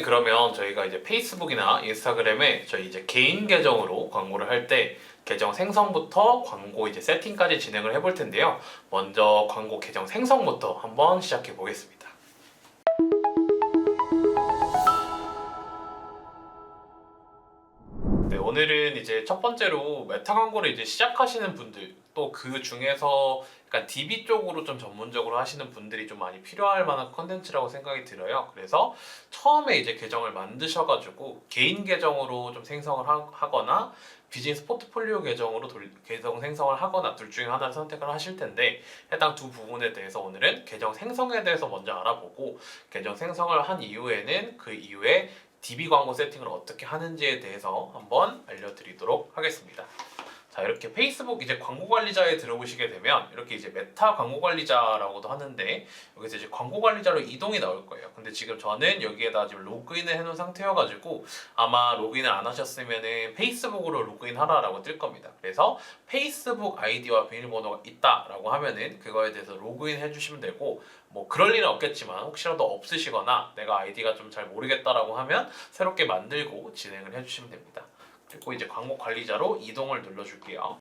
그러면 저희가 이제 페이스북이나 인스타그램에 저희 이제 개인 계정으로 광고를 할 때 계정 생성부터 광고 이제 세팅까지 진행을 해볼 텐데요. 먼저 광고 계정 생성부터 한번 시작해 보겠습니다. 네, 오늘은 이제 첫 번째로 메타 광고를 이제 시작하시는 분들, 또 그 중에서 약간 DB 쪽으로 좀 전문적으로 하시는 분들이 좀 많이 필요할 만한 컨텐츠라고 생각이 들어요. 그래서 처음에 이제 계정을 만드셔가지고 개인 계정으로 좀 생성을 하거나 비즈니스 포트폴리오 계정으로 계정 생성을 하거나 둘 중에 하나를 선택을 하실 텐데, 해당 두 부분에 대해서 오늘은 계정 생성에 대해서 먼저 알아보고, 계정 생성을 한 이후에는 그 이후에 DB 광고 세팅을 어떻게 하는지에 대해서 한번 알려드리도록 하겠습니다. 자, 이렇게 페이스북 이제 광고 관리자에 들어오시게 되면 이렇게 이제 메타 광고 관리자라고도 하는데, 여기서 이제 광고 관리자로 이동이 나올 거예요. 근데 지금 저는 여기에다 지금 로그인을 해놓은 상태여가지고 아마 로그인을 안 하셨으면은 페이스북으로 로그인 하라라고 뜰 겁니다. 그래서 페이스북 아이디와 비밀번호가 있다라고 하면은 그거에 대해서 로그인 해주시면 되고, 뭐 그럴 일은 없겠지만 혹시라도 없으시거나 내가 아이디가 좀 잘 모르겠다라고 하면 새롭게 만들고 진행을 해주시면 됩니다. 그리고 이제 광고 관리자로 이동을 눌러줄게요.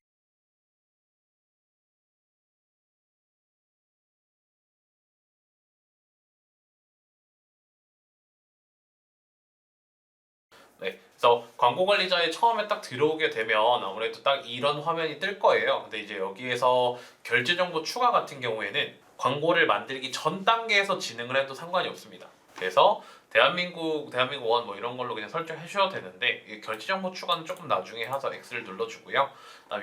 네, 그래서 광고 관리자에 처음에 딱 들어오게 되면 아무래도 딱 이런 화면이 뜰 거예요. 근데 이제 여기에서 결제 정보 추가 같은 경우에는 광고를 만들기 전 단계에서 진행을 해도 상관이 없습니다. 그래서 대한민국 원 뭐 이런 걸로 그냥 설정해 주셔도 되는데, 이 결제 정보 추가는 조금 나중에 해서 X를 눌러주고요.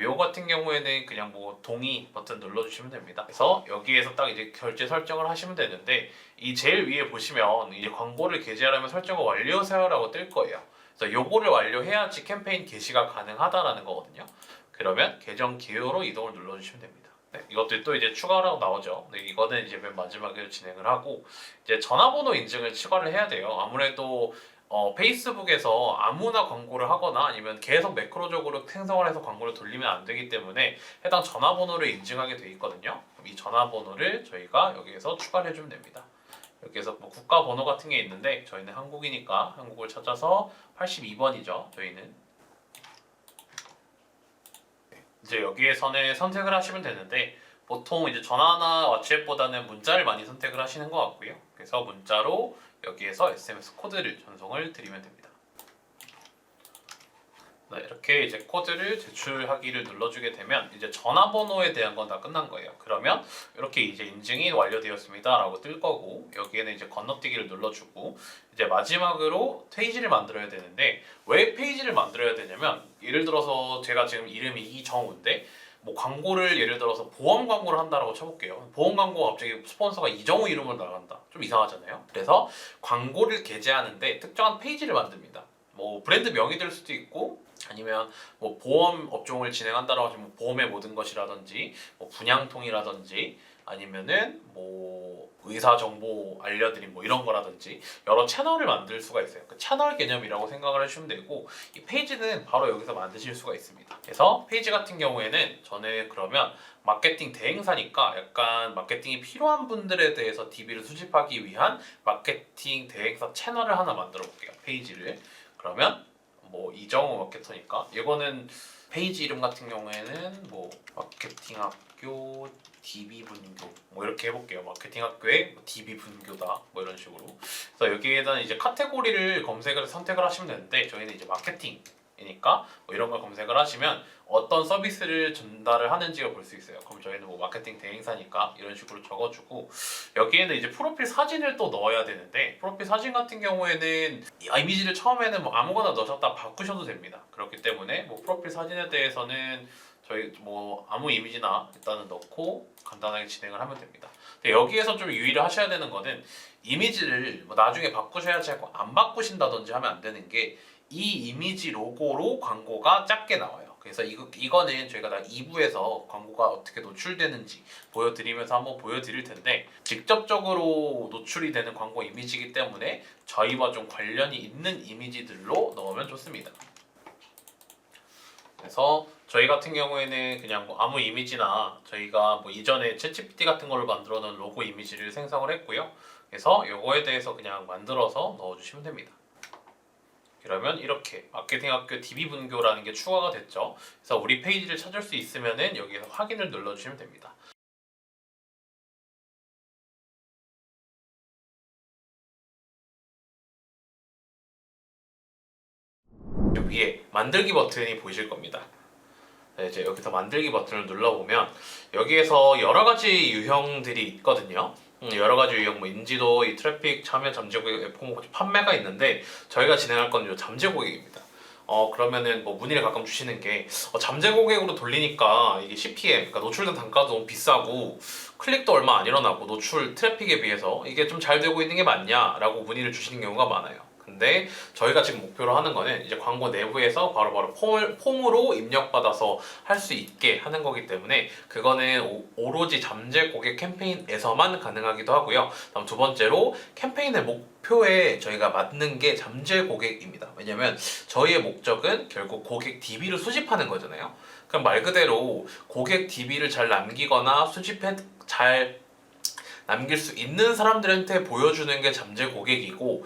요 같은 경우에는 그냥 뭐 동의 버튼 눌러주시면 됩니다. 그래서 여기에서 딱 이제 결제 설정을 하시면 되는데, 이 제일 위에 보시면 이제 광고를 게시하려면 설정을 완료하세요라고 뜰 거예요. 그래서 요거를 완료해야지 캠페인 게시가 가능하다라는 거거든요. 그러면 계정 기호로 이동을 눌러주시면 됩니다. 네, 이것도 또 이제 추가라고 나오죠. 네, 이거는 이제 맨 마지막에 진행을 하고, 이제 전화번호 인증을 추가를 해야 돼요. 아무래도 페이스북에서 아무나 광고를 하거나 아니면 계속 매크로적으로 생성을 해서 광고를 돌리면 안 되기 때문에 해당 전화번호를 인증하게 돼 있거든요. 그럼 이 전화번호를 저희가 여기에서 추가를 해주면 됩니다. 여기에서 뭐 국가 번호 같은 게 있는데 저희는 한국이니까 한국을 찾아서 82번이죠. 저희는 이제 여기에서는 선택을 하시면 되는데, 보통 이제 전화나 왓츠앱보다는 문자를 많이 선택을 하시는 것 같고요. 그래서 문자로 여기에서 SMS 코드를 전송을 드리면 됩니다. 네, 이렇게 이제 코드를 제출하기를 눌러주게 되면 이제 전화번호에 대한 건 다 끝난 거예요. 그러면 이렇게 이제 인증이 완료되었습니다라고 뜰 거고, 여기에는 이제 건너뛰기를 눌러주고, 이제 마지막으로 페이지를 만들어야 되는데, 왜 페이지를 만들어야 되냐면, 예를 들어서 제가 지금 이름이 이정우인데 뭐 광고를 예를 들어서 보험 광고를 한다라고 쳐볼게요. 보험 광고가 갑자기 스폰서가 이정우 이름으로 나간다. 좀 이상하잖아요. 그래서 광고를 게재하는데 특정한 페이지를 만듭니다. 뭐 브랜드 명이 될 수도 있고, 아니면 뭐 보험 업종을 진행한다라고 하시면 뭐 보험의 모든 것이라든지 뭐 분양통이라든지 아니면은 뭐 의사 정보 알려드림 뭐 이런 거라든지 여러 채널을 만들 수가 있어요. 그 채널 개념이라고 생각을 해주시면 되고, 이 페이지는 바로 여기서 만드실 수가 있습니다. 그래서 페이지 같은 경우에는 저는 그러면 마케팅 대행사니까 약간 마케팅이 필요한 분들에 대해서 DB를 수집하기 위한 마케팅 대행사 채널을 하나 만들어 볼게요. 페이지를. 그러면 뭐 이정우 마케터니까 이거는 페이지 이름 같은 경우에는 뭐 마케팅학교 DB 분교 뭐 이렇게 해볼게요. 마케팅학교의 DB 분교다 뭐 이런 식으로. 그래서 여기에다는 이제 카테고리를 검색을 선택을 하시면 되는데, 저희는 이제 마케팅이니까 뭐 이런 걸 검색을 하시면 어떤 서비스를 전달을 하는지가 볼 수 있어요. 그럼 저희는 뭐 마케팅 대행사니까 이런 식으로 적어주고, 여기에는 이제 프로필 사진을 또 넣어야 되는데, 프로필 사진 같은 경우에는 이미지를 처음에는 뭐 아무거나 넣으셨다 바꾸셔도 됩니다. 그렇기 때문에 뭐 프로필 사진에 대해서는 저희 뭐 아무 이미지나 일단은 넣고 간단하게 진행을 하면 됩니다. 근데 여기에서 좀 유의를 하셔야 되는 거는, 이미지를 뭐 나중에 바꾸셔야지 하고 안 바꾸신다든지 하면 안 되는 게, 이 이미지 로고로 광고가 작게 나와요. 그래서 이거는 저희가 다 2부에서 광고가 어떻게 노출되는지 보여드리면서 한번 보여드릴 텐데, 직접적으로 노출이 되는 광고 이미지이기 때문에 저희와 좀 관련이 있는 이미지들로 넣으면 좋습니다. 그래서 저희 같은 경우에는 그냥 뭐 아무 이미지나 저희가 뭐 이전에 챗GPT 같은 걸로 만들어 놓은 로고 이미지를 생성을 했고요. 그래서 요거에 대해서 그냥 만들어서 넣어주시면 됩니다. 이러면 이렇게 마케팅학교 DB 분교라는 게 추가가 됐죠. 그래서 우리 페이지를 찾을 수 있으면은 여기에서 확인을 눌러주시면 됩니다. 위에 만들기 버튼이 보이실 겁니다. 네, 이제 여기서 만들기 버튼을 눌러보면 여기에서 여러 가지 유형들이 있거든요. 여러 가지 유형, 뭐 인지도, 이 트래픽, 참여, 잠재 고객, 판매가 있는데 저희가 진행할 건 요 잠재 고객입니다. 그러면은 뭐 문의를 가끔 주시는 게 잠재 고객으로 돌리니까 이게 CPM, 그러니까 노출된 단가도 너무 비싸고 클릭도 얼마 안 일어나고 노출 트래픽에 비해서 이게 좀 잘 되고 있는 게 맞냐라고 문의를 주시는 경우가 많아요. 근데 저희가 지금 목표로 하는 거는 이제 광고 내부에서 바로바로 폼으로 입력받아서 할 수 있게 하는 거기 때문에 그거는 오로지 잠재 고객 캠페인에서만 가능하기도 하고요. 다음 두 번째로 캠페인의 목표에 저희가 맞는 게 잠재 고객입니다. 왜냐면 저희의 목적은 결국 고객 DB를 수집하는 거잖아요. 그럼 말 그대로 고객 DB를 잘 남기거나 수집해 잘 남길 수 있는 사람들한테 보여주는 게 잠재 고객이고,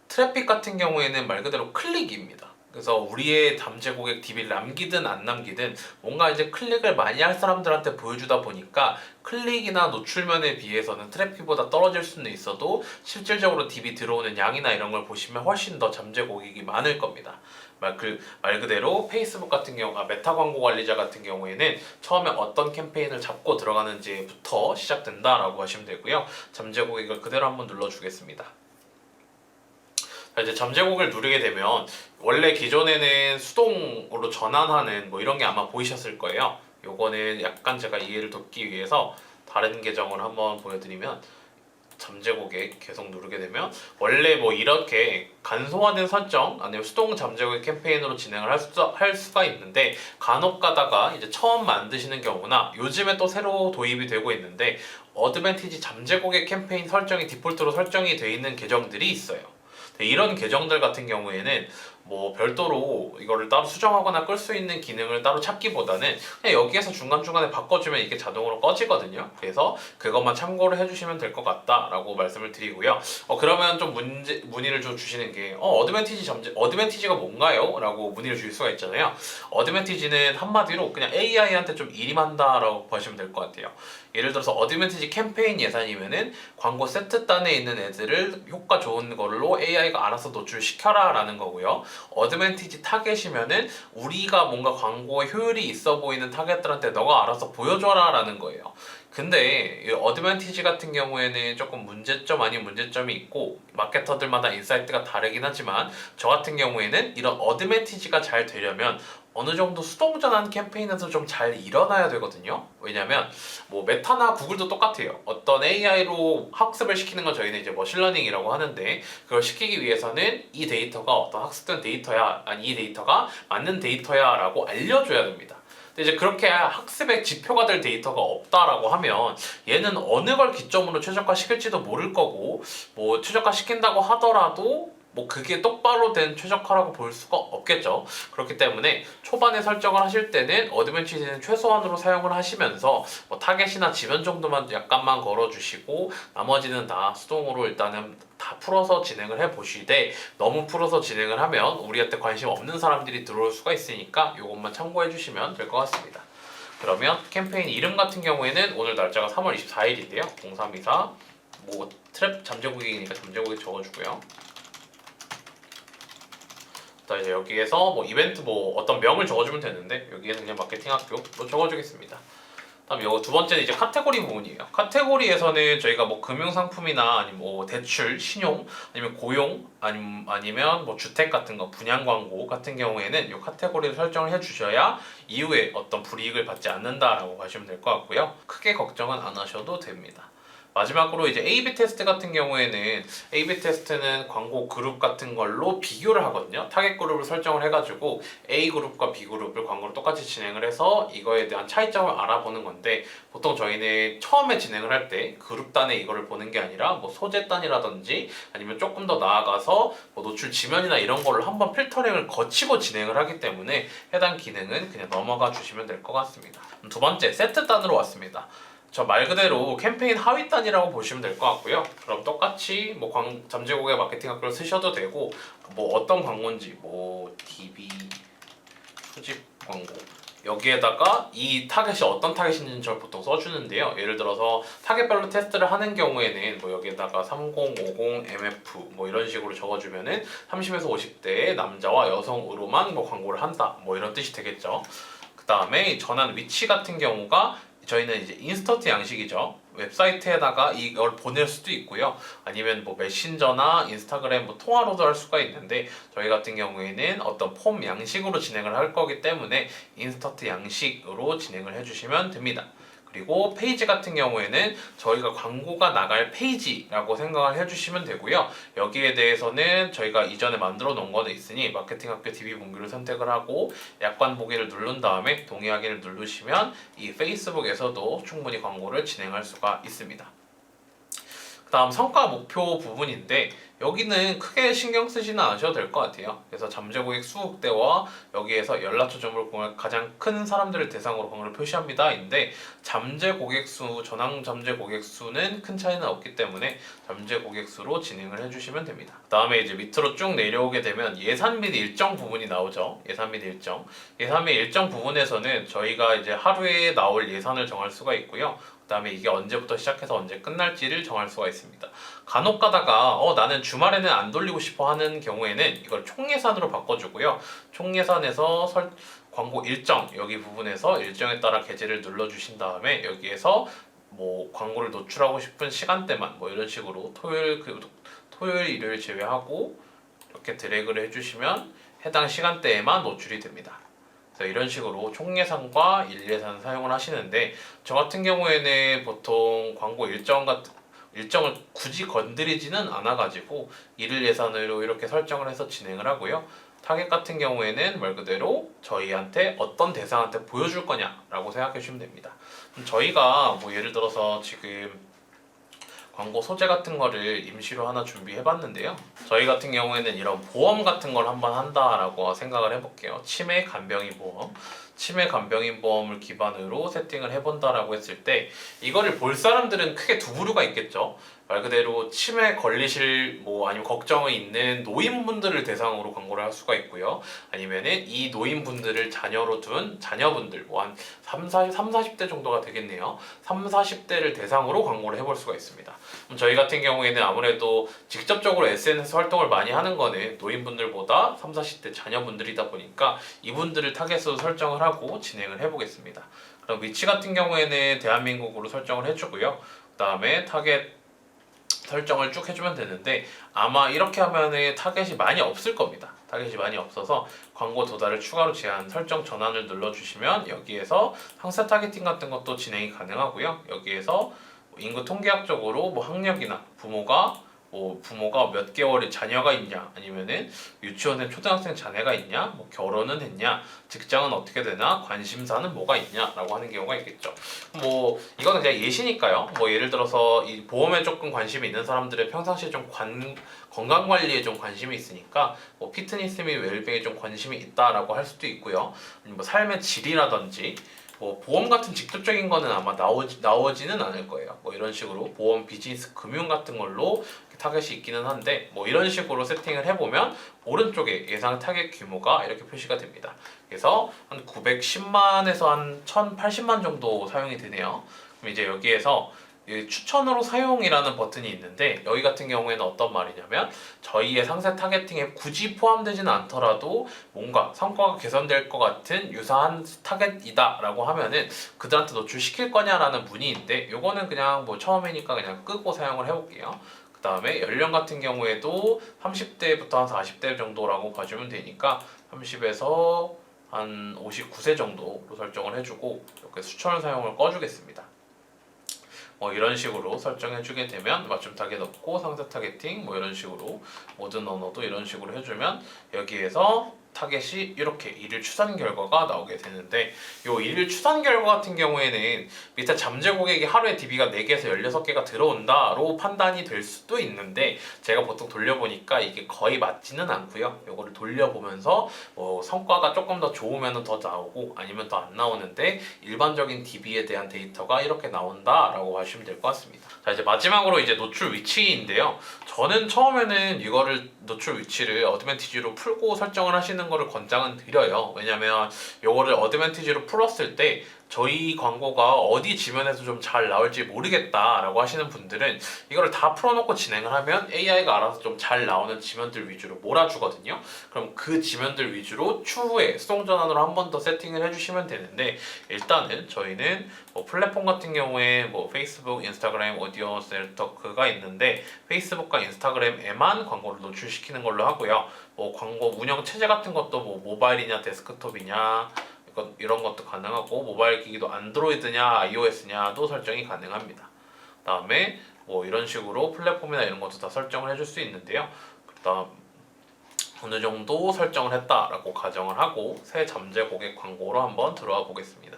트래픽 같은 경우에는 말 그대로 클릭입니다. 그래서 우리의 잠재 고객 DB를 남기든 안 남기든 뭔가 이제 클릭을 많이 할 사람들한테 보여주다 보니까 클릭이나 노출면에 비해서는 트래픽보다 떨어질 수는 있어도 실질적으로 DB 들어오는 양이나 이런 걸 보시면 훨씬 더 잠재 고객이 많을 겁니다. 말 그대로 페이스북 같은 경우, 메타 광고 관리자 같은 경우에는 처음에 어떤 캠페인을 잡고 들어가는지부터 시작된다라고 하시면 되고요. 잠재 고객을 그대로 한번 눌러주겠습니다. 이제 잠재 고객을 누르게 되면 원래 기존에는 수동으로 전환하는 뭐 이런 게 아마 보이셨을 거예요. 요거는 약간 제가 이해를 돕기 위해서 다른 계정을 한번 보여드리면, 잠재 고객 계속 누르게 되면 원래 뭐 이렇게 간소화된 설정 아니면 수동 잠재 고객 캠페인으로 진행을 할 수가 있는데, 간혹 가다가 이제 처음 만드시는 경우나 요즘에 또 새로 도입이 되고 있는데 어드밴티지 잠재 고객 캠페인 설정이 디폴트로 설정이 되어 있는 계정들이 있어요. 이런 계정들 같은 경우에는 뭐 별도로 이거를 따로 수정하거나 끌 수 있는 기능을 따로 찾기보다는 그냥 여기에서 중간중간에 바꿔주면 이게 자동으로 꺼지거든요. 그래서 그것만 참고를 해주시면 될 것 같다라고 말씀을 드리고요. 그러면 좀 문의를 좀 주시는 게 어드밴티지가 뭔가요? 라고 문의를 주실 수가 있잖아요. 어드밴티지는 한마디로 그냥 AI한테 좀 일임한다라고 보시면 될 것 같아요. 예를 들어서 어드밴티지 캠페인 예산이면은 광고 세트단에 있는 애들을 효과 좋은 걸로 AI가 알아서 노출시켜라 라는 거고요. 어드밴티지 타겟이면은 우리가 뭔가 광고에 효율이 있어 보이는 타겟들한테 너가 알아서 보여줘라 라는 거예요. 근데 이 어드밴티지 같은 경우에는 조금 문제점 아닌 문제점이 있고 마케터들마다 인사이트가 다르긴 하지만, 저 같은 경우에는 이런 어드밴티지가 잘 되려면 어느 정도 수동전환 캠페인에서 좀 잘 일어나야 되거든요. 왜냐면 뭐 메타나 구글도 똑같아요. 어떤 AI로 학습을 시키는 건 저희는 이제 머신러닝이라고 하는데, 그걸 시키기 위해서는 이 데이터가 어떤 학습된 데이터야, 아니 이 데이터가 맞는 데이터야 라고 알려줘야 됩니다. 근데 이제 그렇게 학습의 지표가 될 데이터가 없다라고 하면 얘는 어느 걸 기점으로 최적화 시킬지도 모를 거고, 뭐 최적화 시킨다고 하더라도 뭐 그게 똑바로 된 최적화라고 볼 수가 없겠죠. 그렇기 때문에 초반에 설정을 하실 때는 어드밴티지는 최소한으로 사용을 하시면서 뭐 타겟이나 지면 정도만 약간만 걸어주시고 나머지는 다 수동으로 일단은 다 풀어서 진행을 해보시되, 너무 풀어서 진행을 하면 우리한테 관심 없는 사람들이 들어올 수가 있으니까 이것만 참고해 주시면 될 것 같습니다. 그러면 캠페인 이름 같은 경우에는 오늘 날짜가 3월 24일인데요. 0324 뭐 트랩 잠재 고객이니까 잠재 고객 적어주고요. 자, 이제 여기에서 뭐 이벤트 뭐 어떤 명을 적어주면 되는데 여기에는 그냥 마케팅 학교로 적어주겠습니다. 다음 이거 두 번째는 이제 카테고리 부분이에요. 카테고리에서는 저희가 뭐 금융상품이나 아니면 뭐 대출, 신용, 아니면 고용, 아니면 뭐 주택 같은 거, 분양 광고 같은 경우에는 이 카테고리를 설정을 해주셔야 이후에 어떤 불이익을 받지 않는다라고 하시면 될 것 같고요. 크게 걱정은 안 하셔도 됩니다. 마지막으로 이제 A/B 테스트 같은 경우에는 A/B 테스트는 광고 그룹 같은 걸로 비교를 하거든요. 타겟 그룹을 설정을 해가지고 A 그룹과 B 그룹을 광고를 똑같이 진행을 해서 이거에 대한 차이점을 알아보는 건데, 보통 저희는 처음에 진행을 할 때 그룹 단에 이거를 보는 게 아니라 뭐 소재 단이라든지 아니면 조금 더 나아가서 뭐 노출 지면이나 이런 걸로 한번 필터링을 거치고 진행을 하기 때문에 해당 기능은 그냥 넘어가 주시면 될 것 같습니다. 두 번째 세트 단으로 왔습니다. 저 말 그대로 캠페인 하위단이라고 보시면 될 것 같고요. 그럼 똑같이 뭐 잠재고객 마케팅 학교를 쓰셔도 되고 뭐 어떤 광고인지 뭐 TV 수집 광고 여기에다가 이 타겟이 어떤 타겟인지는 저를 보통 써주는데요. 예를 들어서 타겟별로 테스트를 하는 경우에는 뭐 여기에다가 30, 50, MF 뭐 이런 식으로 적어주면은 30에서 50대의 남자와 여성으로만 뭐 광고를 한다 뭐 이런 뜻이 되겠죠. 그 다음에 전환 위치 같은 경우가 저희는 이제 인스턴트 양식이죠. 웹사이트에다가 이걸 보낼 수도 있고요. 아니면 뭐 메신저나 인스타그램 뭐 통화로도 할 수가 있는데 저희 같은 경우에는 어떤 폼 양식으로 진행을 할 거기 때문에 인스턴트 양식으로 진행을 해주시면 됩니다. 그리고 페이지 같은 경우에는 저희가 광고가 나갈 페이지라고 생각을 해주시면 되고요. 여기에 대해서는 저희가 이전에 만들어 놓은 거는 있으니 마케팅학교 TV 문구를 선택을 하고 약관 보기를 누른 다음에 동의하기를 누르시면 이 페이스북에서도 충분히 광고를 진행할 수가 있습니다. 그 다음 성과 목표 부분인데 여기는 크게 신경 쓰지는 않으셔도 될 것 같아요. 그래서 잠재고객 수억대와 여기에서 연락처 정보를 공유할 가장 큰 사람들을 대상으로 광고를 표시합니다. 인데 잠재고객 수, 전환 잠재고객 수는 큰 차이는 없기 때문에 잠재고객 수로 진행을 해주시면 됩니다. 그 다음에 이제 밑으로 쭉 내려오게 되면 예산 및 일정 부분이 나오죠. 예산 및 일정. 예산 및 일정 부분에서는 저희가 이제 하루에 나올 예산을 정할 수가 있고요. 그 다음에 이게 언제부터 시작해서 언제 끝날지를 정할 수가 있습니다. 간혹 가다가 나는 주말에는 안 돌리고 싶어 하는 경우에는 이걸 총예산으로 바꿔주고요. 총예산에서 광고 일정 여기 부분에서 일정에 따라 게재를 눌러주신 다음에 여기에서 뭐 광고를 노출하고 싶은 시간대만 뭐 이런 식으로 토요일 일요일 제외하고 이렇게 드래그를 해주시면 해당 시간대에만 노출이 됩니다. 그래서 이런 식으로 총예산과 일예산 사용을 하시는데 저 같은 경우에는 보통 광고 일정을 굳이 건드리지는 않아가지고 일일 예산으로 이렇게 설정을 해서 진행을 하고요. 타겟 같은 경우에는 말 그대로 저희한테 어떤 대상한테 보여줄 거냐라고 생각해 주시면 됩니다. 저희가 뭐 예를 들어서 지금 광고 소재 같은 거를 임시로 하나 준비해 봤는데요. 저희 같은 경우에는 이런 보험 같은 걸 한번 한다라고 생각을 해볼게요. 치매 간병인 보험. 치매 간병인 보험을 기반으로 세팅을 해본다라고 했을 때 이거를 볼 사람들은 크게 두 부류가 있겠죠. 말 그대로 치매 걸리실 뭐 아니면 걱정이 있는 노인분들을 대상으로 광고를 할 수가 있고요. 아니면은 이 노인분들을 자녀로 둔 자녀분들 뭐 한 40대 정도가 되겠네요. 40대를 대상으로 광고를 해볼 수가 있습니다. 저희 같은 경우에는 아무래도 직접적으로 SNS 활동을 많이 하는 거는 노인분들보다 40대 자녀분들이다 보니까 이분들을 타겟으로 설정을 하고 진행을 해보겠습니다. 그럼 위치 같은 경우에는 대한민국으로 설정을 해주고요. 그 다음에 타겟 설정을 쭉 해주면 되는데 아마 이렇게 하면은 타겟이 많이 없을 겁니다. 타겟이 많이 없어서 광고 도달을 추가로 제한 설정 전환을 눌러주시면 여기에서 상세 타겟팅 같은 것도 진행이 가능하고요. 여기에서 인구 통계학적으로 뭐 학력이나 부모가 몇 개월의 자녀가 있냐 아니면은 유치원에 초등학생 자녀가 있냐 뭐 결혼은 했냐 직장은 어떻게 되나 관심사는 뭐가 있냐라고 하는 경우가 있겠죠. 뭐 이거는 그냥 예시니까요. 뭐 예를 들어서 이 보험에 조금 관심이 있는 사람들은 평상시에 좀 건강 관리에 좀 관심이 있으니까 뭐 피트니스 및 웰빙에 좀 관심이 있다라고 할 수도 있고요. 아니면 뭐 삶의 질이라든지 뭐 보험 같은 직접적인 거는 아마 나오지는 않을 거예요. 뭐 이런 식으로 보험, 비즈니스, 금융 같은 걸로 타겟이 있기는 한데 뭐 이런 식으로 세팅을 해보면 오른쪽에 예상 타겟 규모가 이렇게 표시가 됩니다. 그래서 한 910만에서 한 1080만 정도 사용이 되네요. 그럼 이제 여기에서 추천으로 사용이라는 버튼이 있는데 여기 같은 경우에는 어떤 말이냐면 저희의 상세 타겟팅에 굳이 포함되지는 않더라도 뭔가 성과가 개선될 것 같은 유사한 타겟이다 라고 하면은 그들한테 노출시킬 거냐라는 문의인데 요거는 그냥 뭐 처음이니까 그냥 끄고 사용을 해볼게요. 그 다음에 연령 같은 경우에도 30대부터 한 40대 정도라고 봐주면 되니까 30에서 한 59세 정도로 설정을 해주고 이렇게 수천 사용을 꺼주겠습니다. 뭐 이런 식으로 설정해주게 되면 맞춤 타겟 없고 상세 타겟팅 뭐 이런 식으로 모든 언어도 이런 식으로 해주면 여기에서 타겟이 이렇게 일일 추산 결과가 나오게 되는데, 요 일일 추산 결과 같은 경우에는 밑에 잠재 고객이 하루에 DB가 4개에서 16개가 들어온다로 판단이 될 수도 있는데, 제가 보통 돌려보니까 이게 거의 맞지는 않고요. 요거를 돌려보면서 성과가 조금 더 좋으면 더 나오고 아니면 더 안 나오는데, 일반적인 DB에 대한 데이터가 이렇게 나온다라고 하시면 될 것 같습니다. 자, 이제 마지막으로 이제 노출 위치인데요. 저는 처음에는 이거를 노출 위치를 어드밴티지로 풀고 설정을 하시는 거를 권장은 드려요. 왜냐면 요거를 어드밴티지로 풀었을 때 저희 광고가 어디 지면에서 좀 잘 나올지 모르겠다라고 하시는 분들은 이거를 다 풀어놓고 진행을 하면 AI가 알아서 좀 잘 나오는 지면들 위주로 몰아주거든요. 그럼 그 지면들 위주로 추후에 수동 전환으로 한 번 더 세팅을 해주시면 되는데, 일단은 저희는 플랫폼 같은 경우에 페이스북, 인스타그램, 오디오, 셀토크가 있는데 페이스북과 인스타그램에만 광고를 노출시키는 걸로 하고요. 광고 운영 체제 같은 것도 모바일이냐 데스크톱이냐 이런 것도 가능하고, 모바일 기기도 안드로이드냐 iOS냐도 설정이 가능합니다. 그다음에 이런 식으로 플랫폼이나 이런 것도 다 설정을 해줄 수 있는데요. 그다음 어느 정도 설정을 했다라고 가정을 하고 새 잠재 고객 광고로 한번 들어와 보겠습니다.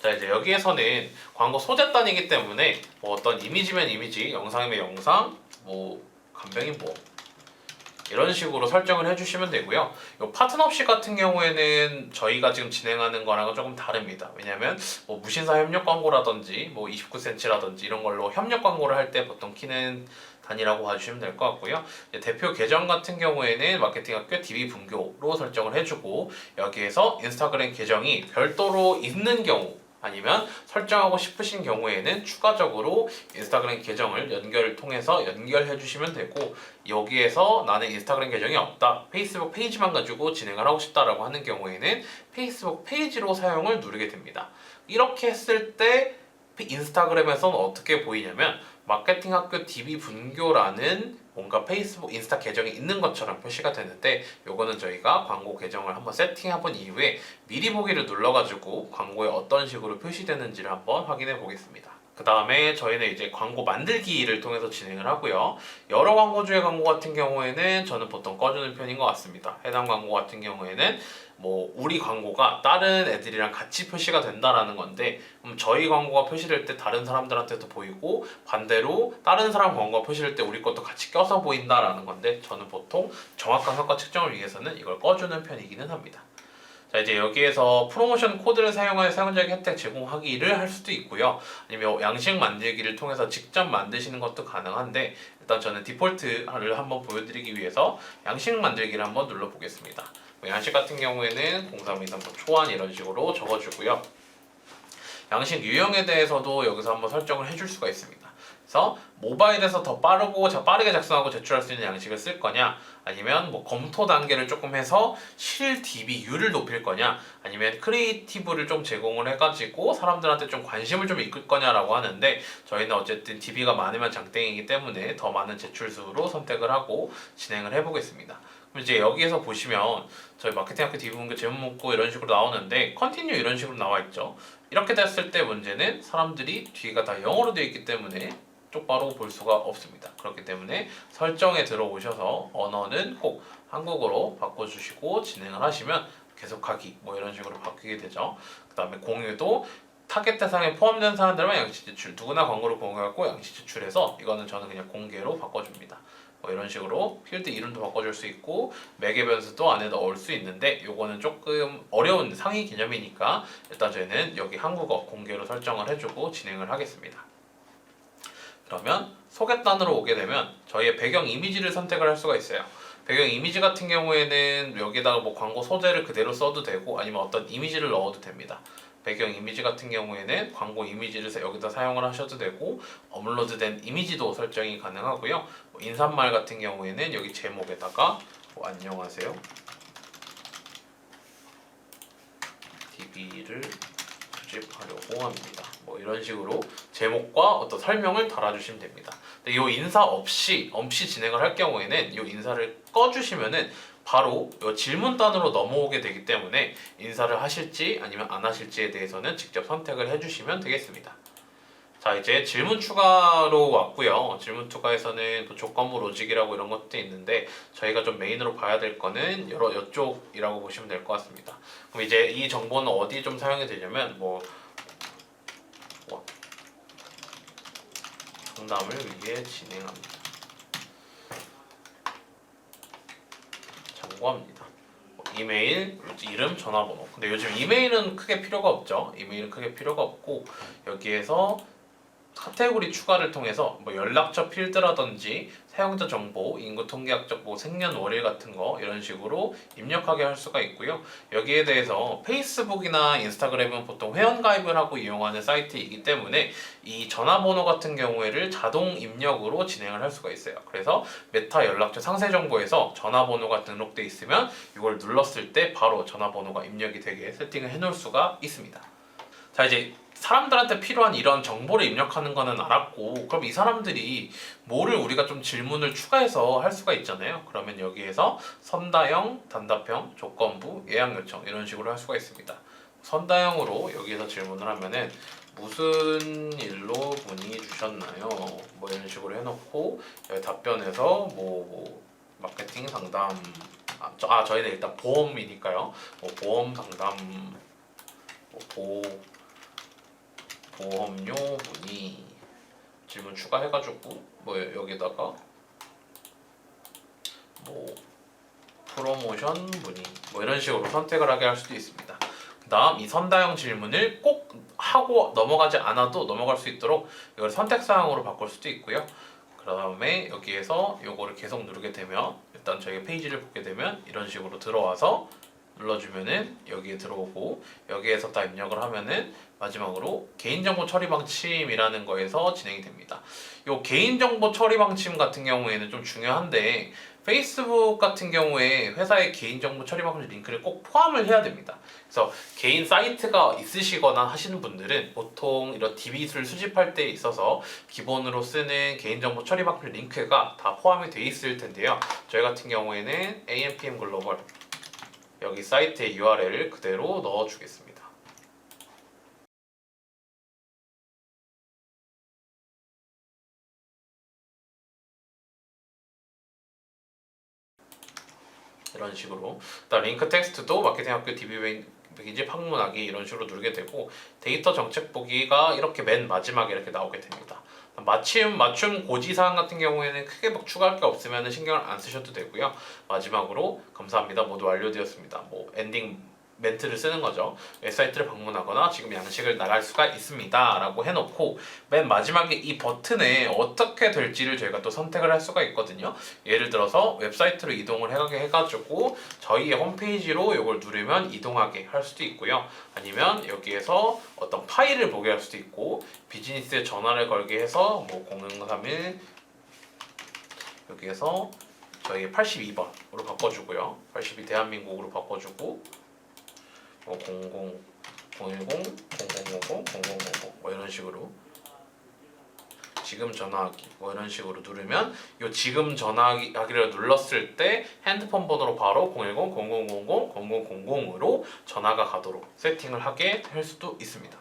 자, 이제 여기에서는 광고 소재단이기 때문에 어떤 이미지면 이미지, 영상이면 영상, 간병인 이런 식으로 설정을 해주시면 되고요. 이 파트너십 같은 경우에는 저희가 지금 진행하는 거랑은 조금 다릅니다. 왜냐하면 무신사 협력 광고라든지 29cm라든지 이런 걸로 협력 광고를 할 때 보통 키는 단위라고 봐주시면 될 것 같고요. 대표 계정 같은 경우에는 마케팅학교 DB 분교로 설정을 해주고, 여기에서 인스타그램 계정이 별도로 있는 경우 아니면 설정하고 싶으신 경우에는 추가적으로 인스타그램 계정을 연결을 통해서 연결해 주시면 되고, 여기에서 나는 인스타그램 계정이 없다, 페이스북 페이지만 가지고 진행을 하고 싶다라고 하는 경우에는 페이스북 페이지로 사용을 누르게 됩니다. 이렇게 했을 때 인스타그램에서는 어떻게 보이냐면 마케팅학교 DB 분교라는 뭔가 페이스북, 인스타 계정이 있는 것처럼 표시가 되는데, 요거는 저희가 광고 계정을 한번 세팅해 본 이후에 미리 보기를 눌러가지고 광고에 어떤 식으로 표시되는지를 한번 확인해 보겠습니다. 그 다음에 저희는 이제 광고 만들기를 통해서 진행을 하고요. 여러 광고주의 광고 같은 경우에는 저는 보통 꺼주는 편인 것 같습니다. 해당 광고 같은 경우에는 우리 광고가 다른 애들이랑 같이 표시가 된다라는 건데, 저희 광고가 표시될 때 다른 사람들한테도 보이고, 반대로 다른 사람 광고가 표시될 때 우리 것도 같이 껴서 보인다라는 건데, 저는 보통 정확한 효과 측정을 위해서는 이걸 꺼주는 편이기는 합니다. 자, 이제 여기에서 프로모션 코드를 사용하여 사용자에게 혜택 제공하기를 할 수도 있고요. 아니면 양식 만들기를 통해서 직접 만드시는 것도 가능한데, 일단 저는 디폴트를 한번 보여드리기 위해서 양식 만들기를 한번 눌러보겠습니다. 양식 같은 경우에는 0323 초안 이런 식으로 적어주고요. 양식 유형에 대해서도 여기서 한번 설정을 해줄 수가 있습니다. 그래서 모바일에서 더 빠르게 작성하고 제출할 수 있는 양식을 쓸 거냐, 아니면 검토 단계를 조금 해서 실 DB율을 높일 거냐, 아니면 크리에이티브를 좀 제공을 해가지고 사람들한테 좀 관심을 좀 이끌 거냐라고 하는데, 저희는 어쨌든 DB가 많으면 장땡이기 때문에 더 많은 제출수로 선택을 하고 진행을 해보겠습니다. 그럼 이제 여기에서 보시면 저희 마케팅학교 DB 분교 제목 묻고 이런 식으로 나오는데, 컨티뉴 이런 식으로 나와 있죠. 이렇게 됐을 때 문제는 사람들이 뒤가 다 영어로 되어 있기 때문에 똑바로 볼 수가 없습니다. 그렇기 때문에 설정에 들어오셔서 언어는 꼭 한국어로 바꿔주시고 진행을 하시면 계속하기 이런 식으로 바뀌게 되죠. 그 다음에 공유도 타겟 대상에 포함된 사람들만 양식 제출, 누구나 광고를 공유하고 양식 제출해서 이거는 저는 그냥 공개로 바꿔줍니다. 이런 식으로 필드 이름도 바꿔줄 수 있고 매개 변수도 안에 넣을 수 있는데, 요거는 조금 어려운 상위 개념이니까 일단 저희는 여기 한국어 공개로 설정을 해주고 진행을 하겠습니다. 그러면 소개단으로 오게 되면 저희의 배경 이미지를 선택을 할 수가 있어요. 배경 이미지 같은 경우에는 여기다가 광고 소재를 그대로 써도 되고 아니면 어떤 이미지를 넣어도 됩니다. 배경 이미지 같은 경우에는 광고 이미지를 여기다 사용을 하셔도 되고, 업로드된 이미지도 설정이 가능하고요. 인사말 같은 경우에는 여기 제목에다가 안녕하세요, DB를 수집하려고 합니다. 이런 식으로 제목과 어떤 설명을 달아주시면 됩니다. 근데 이 인사 없이 진행을 할 경우에는 이 인사를 꺼주시면은 바로 이 질문단으로 넘어오게 되기 때문에 인사를 하실지 아니면 안 하실지에 대해서는 직접 선택을 해주시면 되겠습니다. 자, 이제 질문 추가로 왔고요. 질문 추가에서는 뭐 조건부 로직이라고 이런 것도 있는데 저희가 좀 메인으로 봐야 될 거는 이쪽이라고 보시면 될 것 같습니다. 그럼 이제 이 정보는 어디 좀 사용이 되냐면 뭐 상담을 위해 진행합니다. 참고합니다. 이메일, 이름, 전화번호. 근데 요즘 이메일은 크게 필요가 없죠. 이메일은 크게 필요가 없고 여기에서 카테고리 추가를 통해서 뭐 연락처 필드라든지 사용자 정보, 인구 통계학적 뭐 생년월일 같은 거 이런 식으로 입력하게 할 수가 있고요. 여기에 대해서 페이스북이나 인스타그램은 보통 회원가입을 하고 이용하는 사이트이기 때문에 이 전화번호 같은 경우에를 자동 입력으로 진행을 할 수가 있어요. 그래서 메타 연락처 상세 정보에서 전화번호가 등록돼 있으면 이걸 눌렀을 때 바로 전화번호가 입력이 되게 세팅을 해놓을 수가 있습니다. 자, 이제 사람들한테 필요한 이런 정보를 입력하는 거는 알았고, 그럼 이 사람들이 뭐를 우리가 좀 질문을 추가해서 할 수가 있잖아요. 그러면 여기에서 선다형, 단답형, 조건부, 예약 요청 이런 식으로 할 수가 있습니다. 선다형으로 여기에서 질문을 하면은 무슨 일로 문의 주셨나요? 뭐 이런 식으로 해놓고 여기 답변에서 뭐 마케팅 상담, 저희는 일단 보험이니까요. 뭐 보험 상담, 뭐 보험료 문의 질문 추가해가지고 뭐 여기다가 뭐 프로모션 문의 뭐 이런 식으로 선택을 하게 할 수도 있습니다. 그다음 이 선다형 질문을 꼭 하고 넘어가지 않아도 넘어갈 수 있도록 이걸 선택 사항으로 바꿀 수도 있고요. 그다음에 여기에서 요거를 계속 누르게 되면 일단 저희가 페이지를 보게 되면 이런 식으로 들어와서 눌러주면은 여기에 들어오고 여기에서 다 입력을 하면은 마지막으로 개인정보 처리 방침이라는 거에서 진행이 됩니다. 요 개인정보 처리 방침 같은 경우에는 좀 중요한데 페이스북 같은 경우에 회사의 개인정보 처리 방침 링크를 꼭 포함을 해야 됩니다. 그래서 개인 사이트가 있으시거나 하시는 분들은 보통 이런 DB를 수집할 때 있어서 기본으로 쓰는 개인정보 처리 방침 링크가 다 포함이 돼 있을 텐데요. 저희 같은 경우에는 AMPM 글로벌 여기 사이트의 URL을 그대로 넣어주겠습니다. 이런 식으로 일단 링크 텍스트도 마케팅학교 DB 페이지 방문하기 이런 식으로 누르게 되고 데이터 정책 보기가 이렇게 맨 마지막에 이렇게 나오게 됩니다. 맞춤 고지사항 같은 경우에는 크게 막 추가할 게 없으면 신경을 안 쓰셔도 되고요. 마지막으로 감사합니다. 모두 완료되었습니다. 뭐 엔딩 멘트를 쓰는 거죠. 웹사이트를 방문하거나 지금 양식을 나갈 수가 있습니다 라고 해놓고 맨 마지막에 이 버튼에 어떻게 될지를 저희가 또 선택을 할 수가 있거든요. 예를 들어서 웹사이트로 이동을 해가지고 저희의 홈페이지로 이걸 누르면 이동하게 할 수도 있고요. 아니면 여기에서 어떤 파일을 보게 할 수도 있고 비즈니스에 전화를 걸게 해서 뭐 0131 여기에서 저희 82번으로 바꿔주고요. 82 대한민국으로 바꿔주고 00, 010, 0000, 0000 뭐 이런 식으로 지금 전화하기 뭐 이런 식으로 누르면 이 지금 전화하기를 눌렀을 때 핸드폰 번호로 바로 010, 0000, 0000으로 전화가 가도록 세팅을 하게 할 수도 있습니다.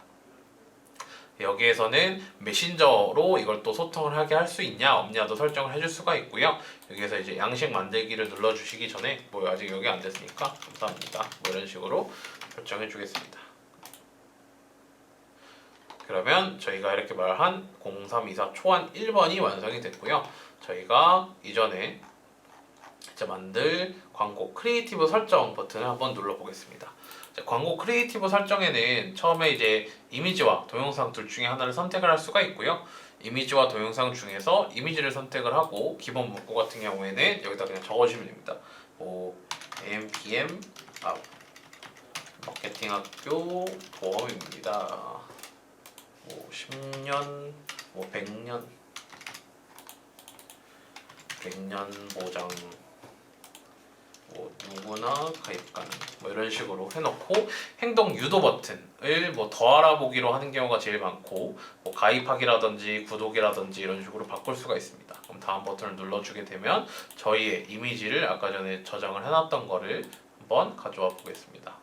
여기에서는 메신저로 이걸 또 소통을 하게 할 수 있냐 없냐도 설정을 해줄 수가 있고요. 여기에서 이제 양식 만들기를 눌러주시기 전에 뭐 아직 여기 안 됐으니까 감사합니다 뭐 이런 식으로 설정해 주겠습니다. 그러면 저희가 이렇게 말한 0324 초안 1번이 완성이 됐고요. 저희가 이전에 이제 만들 광고 크리에이티브 설정 버튼을 한번 눌러 보겠습니다. 광고 크리에이티브 설정에는 처음에 이제 이미지와 동영상 둘 중에 하나를 선택을 할 수가 있고요. 이미지와 동영상 중에서 이미지를 선택을 하고 기본 문구 같은 경우에는 여기다 그냥 적어주시면 됩니다. 뭐 AMPM 마케팅학교 보험입니다. 뭐 10년, 뭐 100년 보장 뭐 누구나 가입 가능 뭐 이런 식으로 해놓고 행동 유도 버튼을 뭐 더 알아보기로 하는 경우가 제일 많고 뭐 가입하기라든지 구독이라든지 이런 식으로 바꿀 수가 있습니다. 그럼 다음 버튼을 눌러주게 되면 저희의 이미지를 아까 전에 저장을 해놨던 거를 한번 가져와 보겠습니다.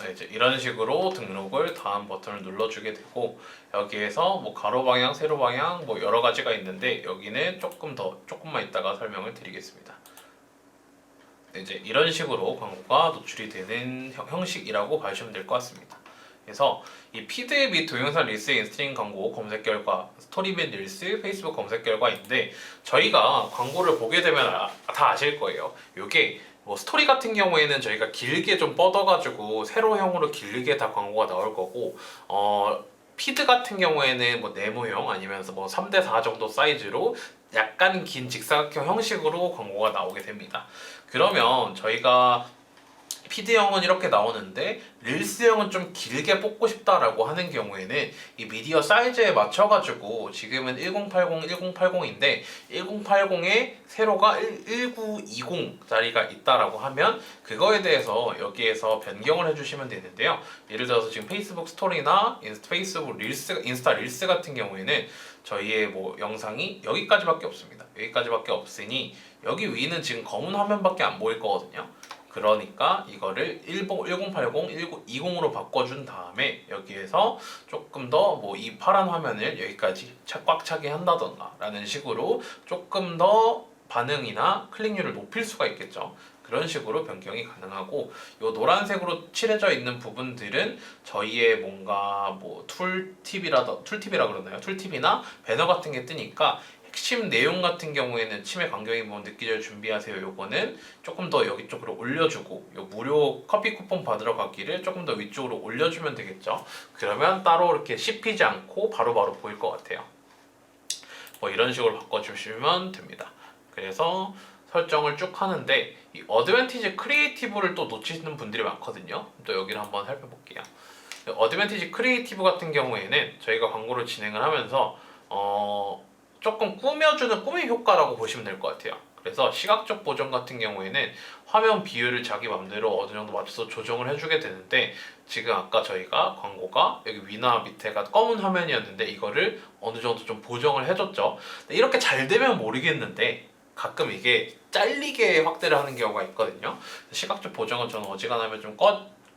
네, 이제 이런 식으로 등록을 다음 버튼을 눌러주게 되고 여기에서 뭐 가로 방향, 세로 방향 뭐 여러 가지가 있는데 여기는 조금만 이따가 설명을 드리겠습니다. 네, 이제 이런 식으로 광고가 노출이 되는 형식이라고 봐주시면 될 것 같습니다. 그래서 이 피드 및 동영상 릴스 인스트링 광고 검색 결과, 스토리 및 릴스 페이스북 검색 결과인데 저희가 광고를 보게 되면 다 아실 거예요. 이게 뭐 스토리 같은 경우에는 저희가 길게 좀 뻗어가지고 세로형으로 길게 다 광고가 나올 거고 피드 같은 경우에는 뭐 네모형 아니면서 뭐 3대4 정도 사이즈로 약간 긴 직사각형 형식으로 광고가 나오게 됩니다. 그러면 저희가 피드형은 이렇게 나오는데 릴스형은 좀 길게 뽑고 싶다라고 하는 경우에는 이 미디어 사이즈에 맞춰가지고 지금은 1080인데 1080에 세로가 1920짜리가 있다라고 하면 그거에 대해서 여기에서 변경을 해주시면 되는데요. 예를 들어서 지금 페이스북 스토리나 페이스북 릴스, 인스타 릴스 같은 경우에는 저희의 뭐 영상이 여기까지밖에 없습니다. 여기까지밖에 없으니 여기 위는 지금 검은 화면밖에 안 보일 거거든요. 그러니까 이거를 1080, 1920으로 바꿔준 다음에 여기에서 조금 더 뭐 이 파란 화면을 여기까지 꽉 차게 한다던가 라는 식으로 조금 더 반응이나 클릭률을 높일 수가 있겠죠. 그런 식으로 변경이 가능하고 요 노란색으로 칠해져 있는 부분들은 저희의 뭔가 뭐 툴팁이라 그러나요? 툴팁이나 배너 같은 게 뜨니까 핵심 내용 같은 경우에는 치매 간격이 뭐 느끼죠 준비하세요. 요거는 조금 더 여기 쪽으로 올려주고 요 무료 커피 쿠폰 받으러 가기를 조금 더 위쪽으로 올려주면 되겠죠. 그러면 따로 이렇게 씹히지 않고 바로바로 보일 것 같아요. 뭐 이런 식으로 바꿔주시면 됩니다. 그래서 설정을 쭉 하는데 이 어드밴티지 크리에이티브를 또 놓치시는 분들이 많거든요. 또 여기를 한번 살펴볼게요. 어드밴티지 크리에이티브 같은 경우에는 저희가 광고를 진행을 하면서 조금 꾸며주는 꾸밈 효과라고 보시면 될 것 같아요. 그래서 시각적 보정 같은 경우에는 화면 비율을 자기 맘대로 어느 정도 맞춰서 조정을 해주게 되는데 지금 아까 저희가 광고가 여기 위나 밑에가 검은 화면이었는데 이거를 어느 정도 좀 보정을 해줬죠. 이렇게 잘 되면 모르겠는데 가끔 이게 잘리게 확대를 하는 경우가 있거든요. 시각적 보정은 저는 어지간하면 좀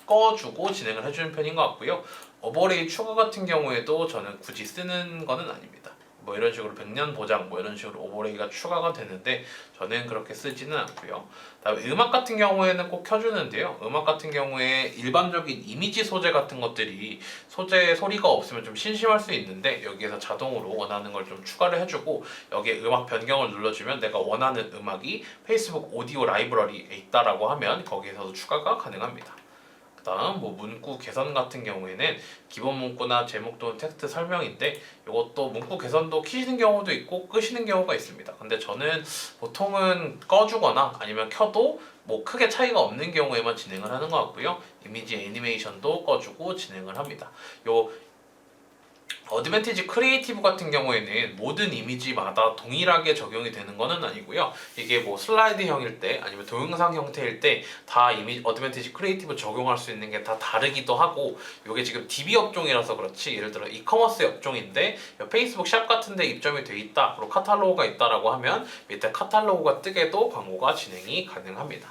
꺼주고 진행을 해주는 편인 것 같고요. 오버레이 추가 같은 경우에도 저는 굳이 쓰는 거는 아닙니다. 뭐 이런 식으로 100년 보장 뭐 이런 식으로 오버레이가 추가가 되는데 저는 그렇게 쓰지는 않고요. 다음에 음악 같은 경우에는 꼭 켜주는데요. 음악 같은 경우에 일반적인 이미지 소재 같은 것들이 소재 소리가 없으면 좀 심심할 수 있는데 여기에서 자동으로 원하는 걸 좀 추가를 해주고 여기에 음악 변경을 눌러주면 내가 원하는 음악이 페이스북 오디오 라이브러리에 있다라고 하면 거기에서도 추가가 가능합니다. 다음 뭐 문구 개선 같은 경우에는 기본 문구나 제목 또는 텍스트 설명인데 이것도 문구 개선도 키시는 경우도 있고 끄시는 경우가 있습니다. 근데 저는 보통은 꺼주거나 아니면 켜도 뭐 크게 차이가 없는 경우에만 진행을 하는 것 같고요. 이미지 애니메이션도 꺼주고 진행을 합니다. 요 어드밴티지 크리에이티브 같은 경우에는 모든 이미지마다 동일하게 적용이 되는 것은 아니고요. 이게 뭐 슬라이드형일 때 아니면 동영상 형태일 때 다 어드밴티지 크리에이티브 적용할 수 있는 게 다 다르기도 하고 이게 지금 DB 업종이라서 그렇지 예를 들어 이커머스 업종인데 페이스북 샵 같은 데 입점이 돼 있다 그리고 카탈로그가 있다라고 하면 밑에 카탈로그가 뜨게도 광고가 진행이 가능합니다.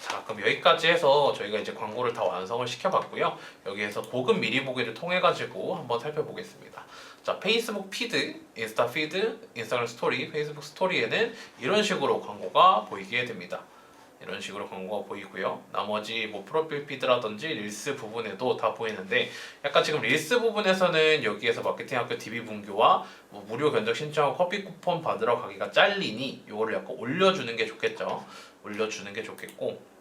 자, 그럼 여기까지 해서 저희가 이제 광고를 다 완성을 시켜봤고요. 여기에서 고급 미리 보기를 통해 가지고 한번 살펴보겠습니다. 자, 페이스북 피드, 인스타 피드, 인스타그램 스토리, 페이스북 스토리에는 이런 식으로 광고가 보이게 됩니다. 이런 식으로 광고가 보이고요. 나머지 뭐 프로필 피드라든지 릴스 부분에도 다 보이는데 약간 지금 릴스 부분에서는 여기에서 마케팅학교 DB 분교와 뭐 무료 견적 신청하고 커피 쿠폰 받으러 가기가 잘리니 요거를 약간 올려주는 게 좋겠죠. 올려주는 게 좋겠고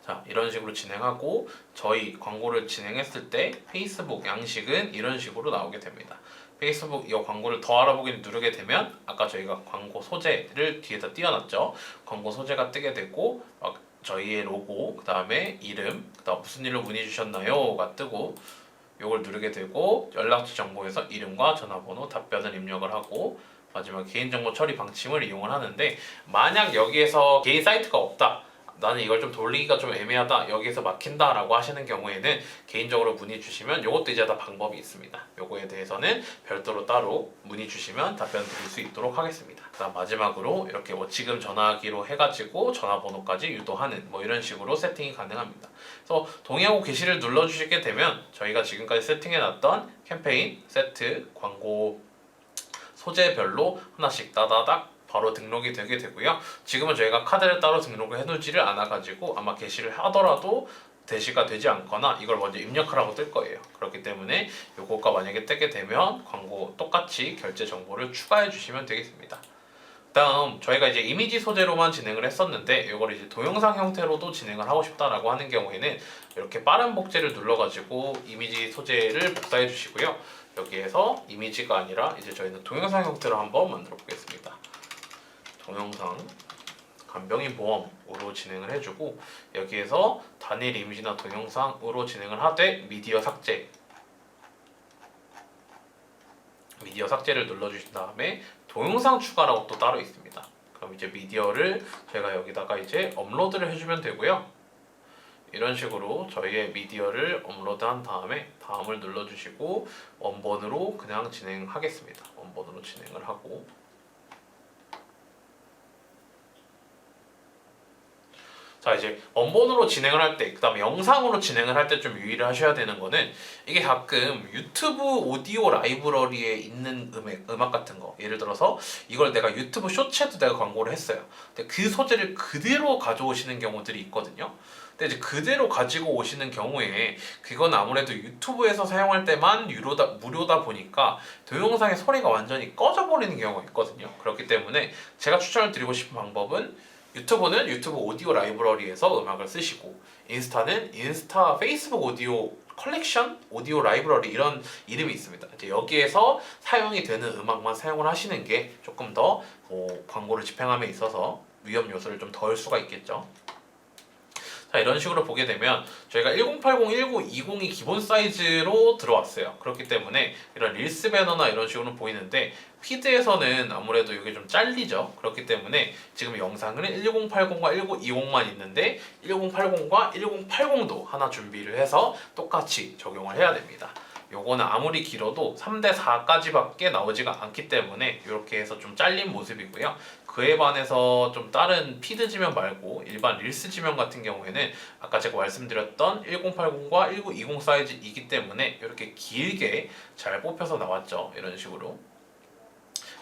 자, 이런 식으로 진행하고 저희 광고를 진행했을 때 페이스북 양식은 이런 식으로 나오게 됩니다. 페이스북 이 광고를 더 알아보기를 누르게 되면 아까 저희가 광고 소재를 뒤에다 띄워놨죠. 광고 소재가 뜨게 되고 저희의 로고, 그 다음에 이름, 그 다음 무슨 일로 문의 주셨나요?가 뜨고 이걸 누르게 되고 연락처 정보에서 이름과 전화번호, 답변을 입력을 하고 마지막 개인정보 처리 방침을 이용을 하는데 만약 여기에서 개인 사이트가 없다 나는 이걸 좀 돌리기가 좀 애매하다, 여기서 막힌다 라고 하시는 경우에는 개인적으로 문의 주시면 요것도 이제 다 방법이 있습니다. 요거에 대해서는 별도로 따로 문의 주시면 답변 드릴 수 있도록 하겠습니다. 그다음 마지막으로 이렇게 뭐 지금 전화하기로 해가지고 전화번호까지 유도하는 뭐 이런 식으로 세팅이 가능합니다. 그래서 동의하고 게시를 눌러주시게 되면 저희가 지금까지 세팅해놨던 캠페인, 세트, 광고 소재별로 하나씩 따다닥 바로 등록이 되게 되고요. 지금은 저희가 카드를 따로 등록을 해놓지를 않아가지고 아마 게시를 하더라도 대시가 되지 않거나 이걸 먼저 입력하라고 뜰 거예요. 그렇기 때문에 요거가 만약에 뜨게 되면 광고 똑같이 결제 정보를 추가해 주시면 되겠습니다. 다음 저희가 이제 이미지 소재로만 진행을 했었는데 이걸 이제 동영상 형태로도 진행을 하고 싶다라고 하는 경우에는 이렇게 빠른 복제를 눌러가지고 이미지 소재를 복사해 주시고요. 여기에서 이미지가 아니라 이제 저희는 동영상 형태로 한번 만들어 보겠습니다. 동영상 간병인 보험으로 진행을 해주고 여기에서 단일 이미지나 동영상으로 진행을 하되 미디어 삭제를 눌러주신 다음에 동영상 추가라고 또 따로 있습니다. 그럼 이제 미디어를 제가 여기다가 이제 업로드를 해주면 되고요. 이런 식으로 저희의 미디어를 업로드한 다음에 다음을 눌러주시고 원본으로 그냥 진행하겠습니다. 원본으로 진행을 하고 자 이제 원본으로 진행을 할 때, 그 다음에 영상으로 진행을 할 때 좀 유의를 하셔야 되는 거는 이게 가끔 유튜브 오디오 라이브러리에 있는 음악 같은 거, 예를 들어서 이걸 내가 유튜브 쇼츠에도 내가 광고를 했어요. 근데 그 소재를 그대로 가져오시는 경우들이 있거든요. 근데 이제 그대로 가지고 오시는 경우에 그건 아무래도 유튜브에서 사용할 때만 무료다 보니까 동영상의 소리가 완전히 꺼져버리는 경우가 있거든요. 그렇기 때문에 제가 추천을 드리고 싶은 방법은 유튜브는 유튜브 오디오 라이브러리에서 음악을 쓰시고 인스타는 인스타 페이스북 오디오 컬렉션 오디오 라이브러리 이런 이름이 있습니다. 이제 여기에서 사용이 되는 음악만 사용을 하시는 게 조금 더 광고를 집행함에 있어서 위험 요소를 좀 덜 수가 있겠죠. 자 이런 식으로 보게 되면 저희가 1080, 1920이 기본 사이즈로 들어왔어요. 그렇기 때문에 이런 릴스 배너나 이런 식으로 보이는데 피드에서는 아무래도 이게 좀 잘리죠. 그렇기 때문에 지금 영상은 1080과 1920만 있는데 1080과 1080도 하나 준비를 해서 똑같이 적용을 해야 됩니다. 요거는 아무리 길어도 3:4까지밖에 나오지가 않기 때문에 이렇게 해서 좀 잘린 모습이고요. 그에 반해서 좀 다른 피드 지면 말고 일반 릴스 지면 같은 경우에는 아까 제가 말씀드렸던 1080과 1920 사이즈이기 때문에 이렇게 길게 잘 뽑혀서 나왔죠.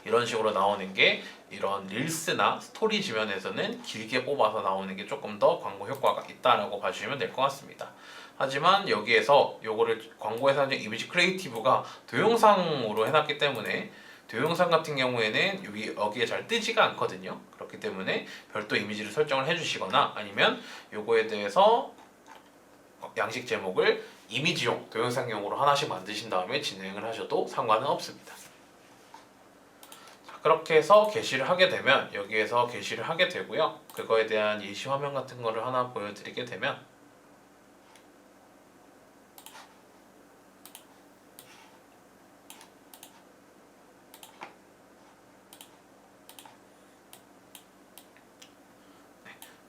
이런 식으로 나오는 게 이런 릴스나 스토리 지면에서는 길게 뽑아서 나오는 게 조금 더 광고 효과가 있다라고 봐주시면 될 것 같습니다. 하지만 여기에서 요거를 광고에서 하는 이미지 크리에이티브가 동영상으로 해놨기 때문에 동영상 같은 경우에는 여기에 잘 뜨지가 않거든요. 그렇기 때문에 별도 이미지를 설정을 해주시거나 아니면 요거에 대해서 양식 제목을 이미지용, 동영상용으로 하나씩 만드신 다음에 진행을 하셔도 상관은 없습니다. 그렇게 해서 게시를 하게 되면 여기에서 게시를 하게 되고요. 그거에 대한 예시 화면 같은 거를 하나 보여드리게 되면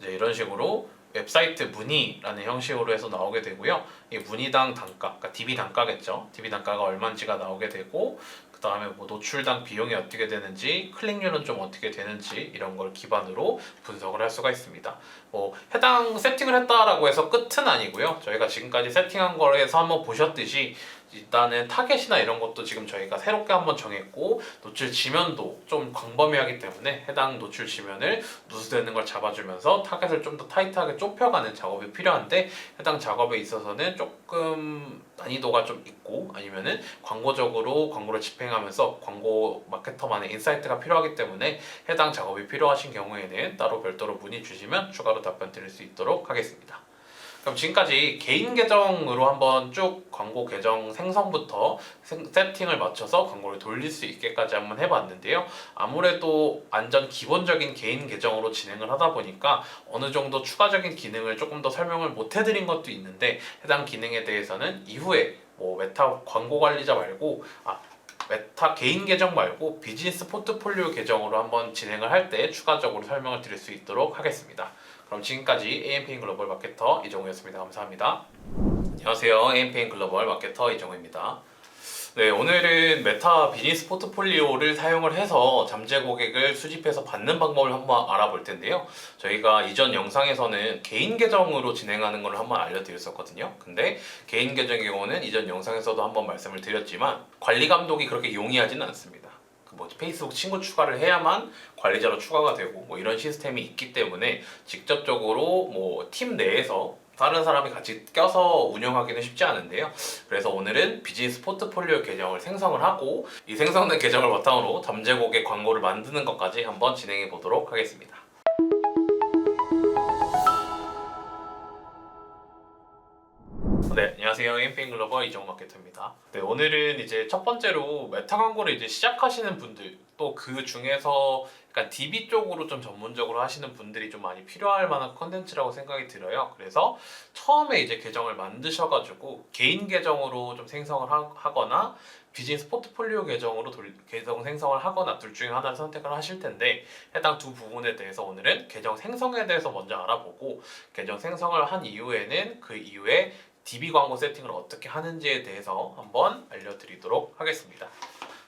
이제 이런 식으로 웹사이트 문의라는 형식으로 해서 나오게 되고요. 이 문의당 단가, 그러니까 DB 단가겠죠. DB 단가가 얼마인지가 나오게 되고 그 다음에 뭐 노출당 비용이 어떻게 되는지, 클릭률은 좀 어떻게 되는지 이런 걸 기반으로 분석을 할 수가 있습니다. 뭐 해당 세팅을 했다라고 해서 끝은 아니고요. 저희가 지금까지 세팅한 거에서 한번 보셨듯이 일단은 타겟이나 이런 것도 지금 저희가 새롭게 한번 정했고 노출 지면도 좀 광범위하기 때문에 해당 노출 지면을 누수되는 걸 잡아주면서 타겟을 좀 더 타이트하게 좁혀가는 작업이 필요한데 해당 작업에 있어서는 조금 난이도가 좀 있고 아니면은 광고적으로 광고를 집행하면서 광고 마케터만의 인사이트가 필요하기 때문에 해당 작업이 필요하신 경우에는 따로 별도로 문의 주시면 추가로 답변 드릴 수 있도록 하겠습니다. 그럼 지금까지 개인 계정으로 한번 쭉 광고 계정 생성부터 세팅을 맞춰서 광고를 돌릴 수 있게까지 한번 해봤는데요. 아무래도 완전 기본적인 개인 계정으로 진행을 하다 보니까 어느 정도 추가적인 기능을 조금 더 설명을 못 해드린 것도 있는데 해당 기능에 대해서는 이후에 뭐 메타 광고 관리자 말고 메타 개인 계정 말고 비즈니스 포트폴리오 계정으로 한번 진행을 할 때 추가적으로 설명을 드릴 수 있도록 하겠습니다. 그럼 지금까지 AMPN 글로벌 마케터 이정우였습니다. 감사합니다. 안녕하세요. AMPN 글로벌 마케터 이정우입니다. 네, 오늘은 메타 비즈니스 포트폴리오를 사용을 해서 잠재 고객을 수집해서 받는 방법을 한번 알아볼 텐데요. 저희가 이전 영상에서는 개인 계정으로 진행하는 걸 한번 알려드렸었거든요. 근데 개인 계정의 경우는 이전 영상에서도 한번 말씀을 드렸지만 관리 감독이 그렇게 용이하지는 않습니다. 페이스북 친구 추가를 해야만 관리자로 추가가 되고 이런 시스템이 있기 때문에 직접적으로 팀 내에서 다른 사람이 같이 껴서 운영하기는 쉽지 않은데요. 그래서 오늘은 비즈니스 포트폴리오 계정을 생성을 하고 이 생성된 계정을 바탕으로 잠재 고객 광고를 만드는 것까지 한번 진행해 보도록 하겠습니다. 네, 안녕하세요. AMPN 글로벌 이정우 마케터입니다. 네, 오늘은 이제 첫 번째로 메타 광고를 이제 시작하시는 분들, 또 그 중에서 약간 DB 쪽으로 좀 전문적으로 하시는 분들이 좀 많이 필요할 만한 컨텐츠라고 생각이 들어요. 그래서 처음에 이제 계정을 만드셔가지고 개인 계정으로 좀 생성을 하거나 비즈니스 포트폴리오 계정으로 계정 생성을 하거나 둘 중에 하나를 선택을 하실 텐데, 해당 두 부분에 대해서 오늘은 계정 생성에 대해서 먼저 알아보고, 계정 생성을 한 이후에는 그 이후에 DB 광고 세팅을 어떻게 하는지에 대해서 한번 알려드리도록 하겠습니다.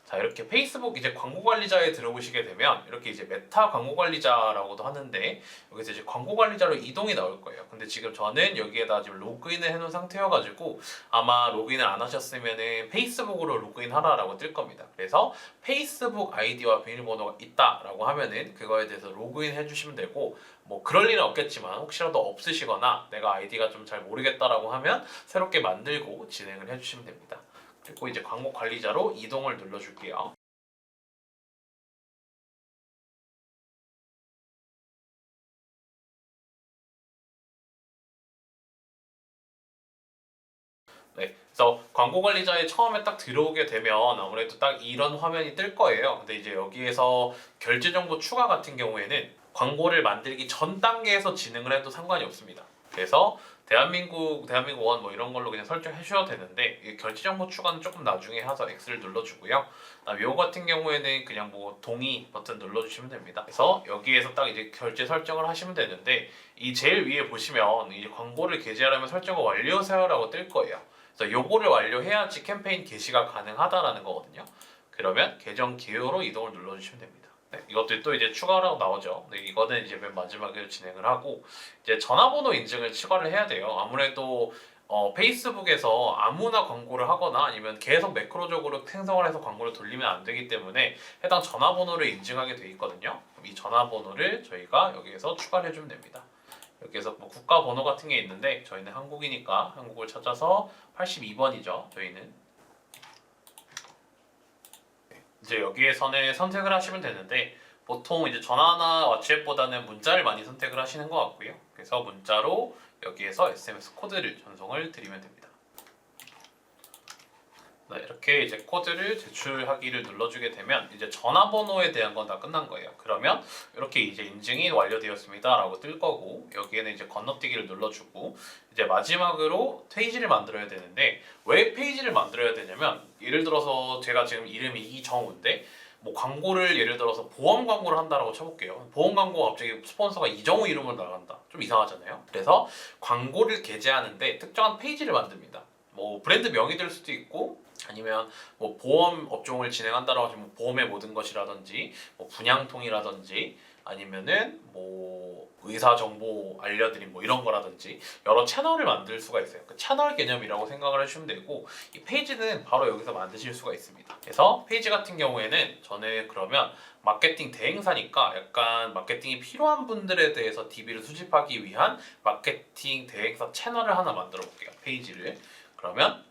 자, 이렇게 페이스북 이제 광고 관리자에 들어오시게 되면 이렇게 이제 메타 광고 관리자라고도 하는데, 여기서 이제 광고 관리자로 이동이 나올 거예요. 근데 지금 저는 여기에다 지금 로그인을 해놓은 상태여가지고 아마 로그인을 안 하셨으면은 페이스북으로 로그인 하라라고 뜰 겁니다. 그래서 페이스북 아이디와 비밀번호가 있다라고 하면은 그거에 대해서 로그인 해주시면 되고, 그럴 일은 없겠지만 혹시라도 없으시거나 내가 아이디가 좀 잘 모르겠다라고 하면 새롭게 만들고 진행을 해주시면 됩니다. 그리고 이제 광고 관리자로 이동을 눌러줄게요. 네, 그래서 광고 관리자에 처음에 딱 들어오게 되면 아무래도 딱 이런 화면이 뜰 거예요. 근데 이제 여기에서 결제 정보 추가 같은 경우에는 광고를 만들기 전 단계에서 진행을 해도 상관이 없습니다. 그래서 대한민국 원 이런 걸로 그냥 설정해 주셔도 되는데, 이 결제 정보 추가는 조금 나중에 해서 X를 눌러주고요. 요 같은 경우에는 그냥 동의 버튼 눌러주시면 됩니다. 그래서 여기에서 딱 이제 결제 설정을 하시면 되는데, 이 제일 위에 보시면 이제 광고를 게시하려면 설정을 완료하세요라고 뜰 거예요. 그래서 요거를 완료해야지 캠페인 게시가 가능하다라는 거거든요. 그러면 계정 개요로 이동을 눌러주시면 됩니다. 네, 이것도 또 이제 추가라고 나오죠. 네, 이거는 이제 맨 마지막에 진행을 하고, 이제 전화번호 인증을 추가를 해야 돼요. 아무래도 페이스북에서 아무나 광고를 하거나 아니면 계속 매크로적으로 생성을 해서 광고를 돌리면 안 되기 때문에 해당 전화번호를 인증하게 돼 있거든요. 그럼 이 전화번호를 저희가 여기에서 추가를 해주면 됩니다. 여기에서 국가 번호 같은 게 있는데 저희는 한국이니까 한국을 찾아서 82번이죠. 저희는 이제 여기에서는 선택을 하시면 되는데, 보통 이제 전화나 왓츠앱보다는 문자를 많이 선택을 하시는 것 같고요. 그래서 문자로 여기에서 SMS 코드를 전송을 드리면 됩니다. 네, 이렇게 이제 코드를 제출하기를 눌러주게 되면 이제 전화번호에 대한 건 다 끝난 거예요. 그러면 이렇게 이제 인증이 완료되었습니다라고 뜰 거고, 여기에는 이제 건너뛰기를 눌러주고, 이제 마지막으로 페이지를 만들어야 되는데, 왜 페이지를 만들어야 되냐면, 예를 들어서 제가 지금 이름이 이정우인데 광고를 예를 들어서 보험 광고를 한다라고 쳐볼게요. 보험 광고가 갑자기 스폰서가 이정우 이름으로 나간다. 좀 이상하잖아요. 그래서 광고를 게재하는데 특정한 페이지를 만듭니다. 브랜드 명이 될 수도 있고, 아니면 보험 업종을 진행한다라고 하시면 보험의 모든 것이라든지 분양통이라든지 아니면은 의사 정보 알려드림 이런 거라든지 여러 채널을 만들 수가 있어요. 그 채널 개념이라고 생각을 해주시면 되고, 이 페이지는 바로 여기서 만드실 수가 있습니다. 그래서 페이지 같은 경우에는 저는 그러면 마케팅 대행사니까 약간 마케팅이 필요한 분들에 대해서 DB를 수집하기 위한 마케팅 대행사 채널을 하나 만들어 볼게요. 페이지를. 그러면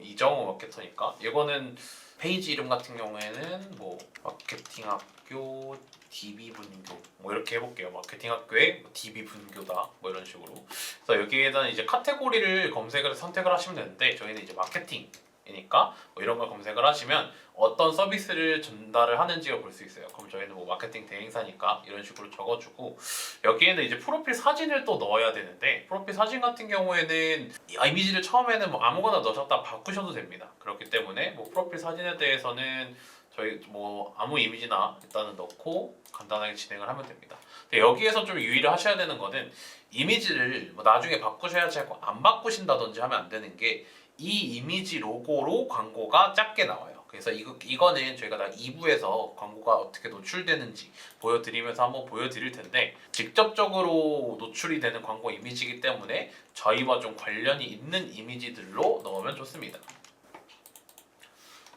이정우 마케터니까 이거는 페이지 이름 같은 경우에는 마케팅학교 DB 분교 이렇게 해볼게요. 마케팅학교의 DB 분교다 이런 식으로. 그래서 여기에는 이제 카테고리를 검색을 선택을 하시면 되는데, 저희는 이제 마케팅 이니까 뭐 이런 걸 검색을 하시면 어떤 서비스를 전달을 하는지를 볼 수 있어요. 그럼 저희는 뭐 마케팅 대행사니까 이런 식으로 적어주고, 여기에는 이제 프로필 사진을 또 넣어야 되는데, 프로필 사진 같은 경우에는 이미지를 처음에는 뭐 아무거나 넣으셨다 바꾸셔도 됩니다. 그렇기 때문에 뭐 프로필 사진에 대해서는 저희 뭐 아무 이미지나 일단은 넣고 간단하게 진행을 하면 됩니다. 근데 여기에서 좀 유의를 하셔야 되는 거는, 이미지를 뭐 나중에 바꾸셔야지 하고 안 바꾸신다든지 하면 안 되는 게, 이 이미지 로고로 광고가 작게 나와요. 그래서 이거는 저희가 다 2부에서 광고가 어떻게 노출되는지 보여드리면서 한번 보여드릴 텐데, 직접적으로 노출이 되는 광고 이미지이기 때문에 저희와 좀 관련이 있는 이미지들로 넣으면 좋습니다.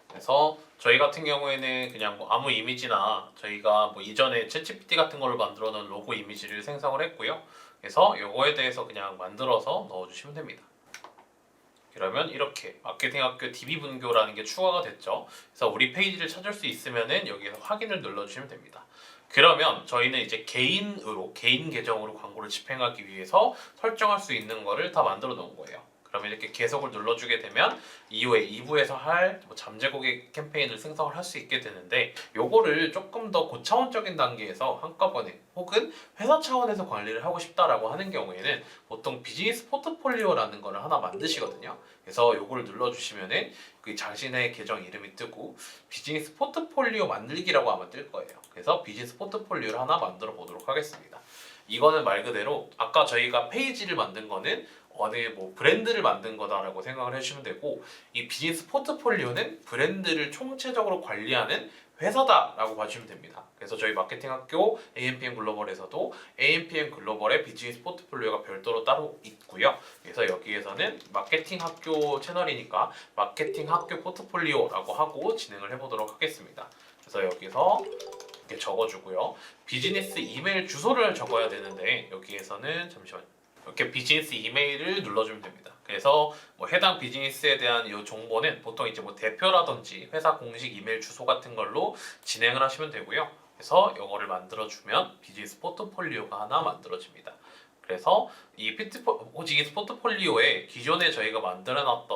그래서 저희 같은 경우에는 그냥 뭐 아무 이미지나, 저희가 뭐 이전에 챗GPT 같은 걸로 만들어 놓은 로고 이미지를 생성을 했고요. 그래서 요거에 대해서 그냥 만들어서 넣어주시면 됩니다. 그러면 이렇게 마케팅학교 DB 분교라는 게 추가가 됐죠. 그래서 우리 페이지를 찾을 수 있으면은 여기에서 확인을 눌러주시면 됩니다. 그러면 저희는 이제 개인 계정으로 광고를 집행하기 위해서 설정할 수 있는 거를 다 만들어 놓은 거예요. 그러면 이렇게 계속을 눌러주게 되면 이후에 2부에서 할 뭐 잠재 고객 캠페인을 생성을 할 수 있게 되는데, 요거를 조금 더 고차원적인 단계에서 한꺼번에 혹은 회사 차원에서 관리를 하고 싶다라고 하는 경우에는 보통 비즈니스 포트폴리오라는 거를 하나 만드시거든요. 그래서 요거를 눌러주시면은 그 자신의 계정 이름이 뜨고 비즈니스 포트폴리오 만들기라고 아마 뜰 거예요. 그래서 비즈니스 포트폴리오를 하나 만들어 보도록 하겠습니다. 이거는 말 그대로 아까 저희가 페이지를 만든 거는 어느 뭐 브랜드를 만든 거다라고 생각을 해주시면 되고, 이 비즈니스 포트폴리오는 브랜드를 총체적으로 관리하는 회사다라고 봐주시면 됩니다. 그래서 저희 마케팅학교 AMPM 글로벌에서도 AMPM 글로벌의 비즈니스 포트폴리오가 별도로 따로 있고요. 그래서 여기에서는 마케팅학교 채널이니까 마케팅학교 포트폴리오라고 하고 진행을 해보도록 하겠습니다. 그래서 여기서 이렇게 적어주고요. 비즈니스 이메일 주소를 적어야 되는데, 여기에서는 잠시만요. 이렇게 비즈니스 이메일을 눌러주면 됩니다. 그래서 뭐 해당 비즈니스에 대한 이 정보는 보통 이제 뭐 대표라든지 회사 공식 이메일 주소 같은 걸로 진행을 하시면 되고요. 그래서 이거를 만들어주면 비즈니스 포트폴리오가 하나 만들어집니다. 그래서 이 비즈니스 포트폴리오에 기존에 저희가 만들어놨던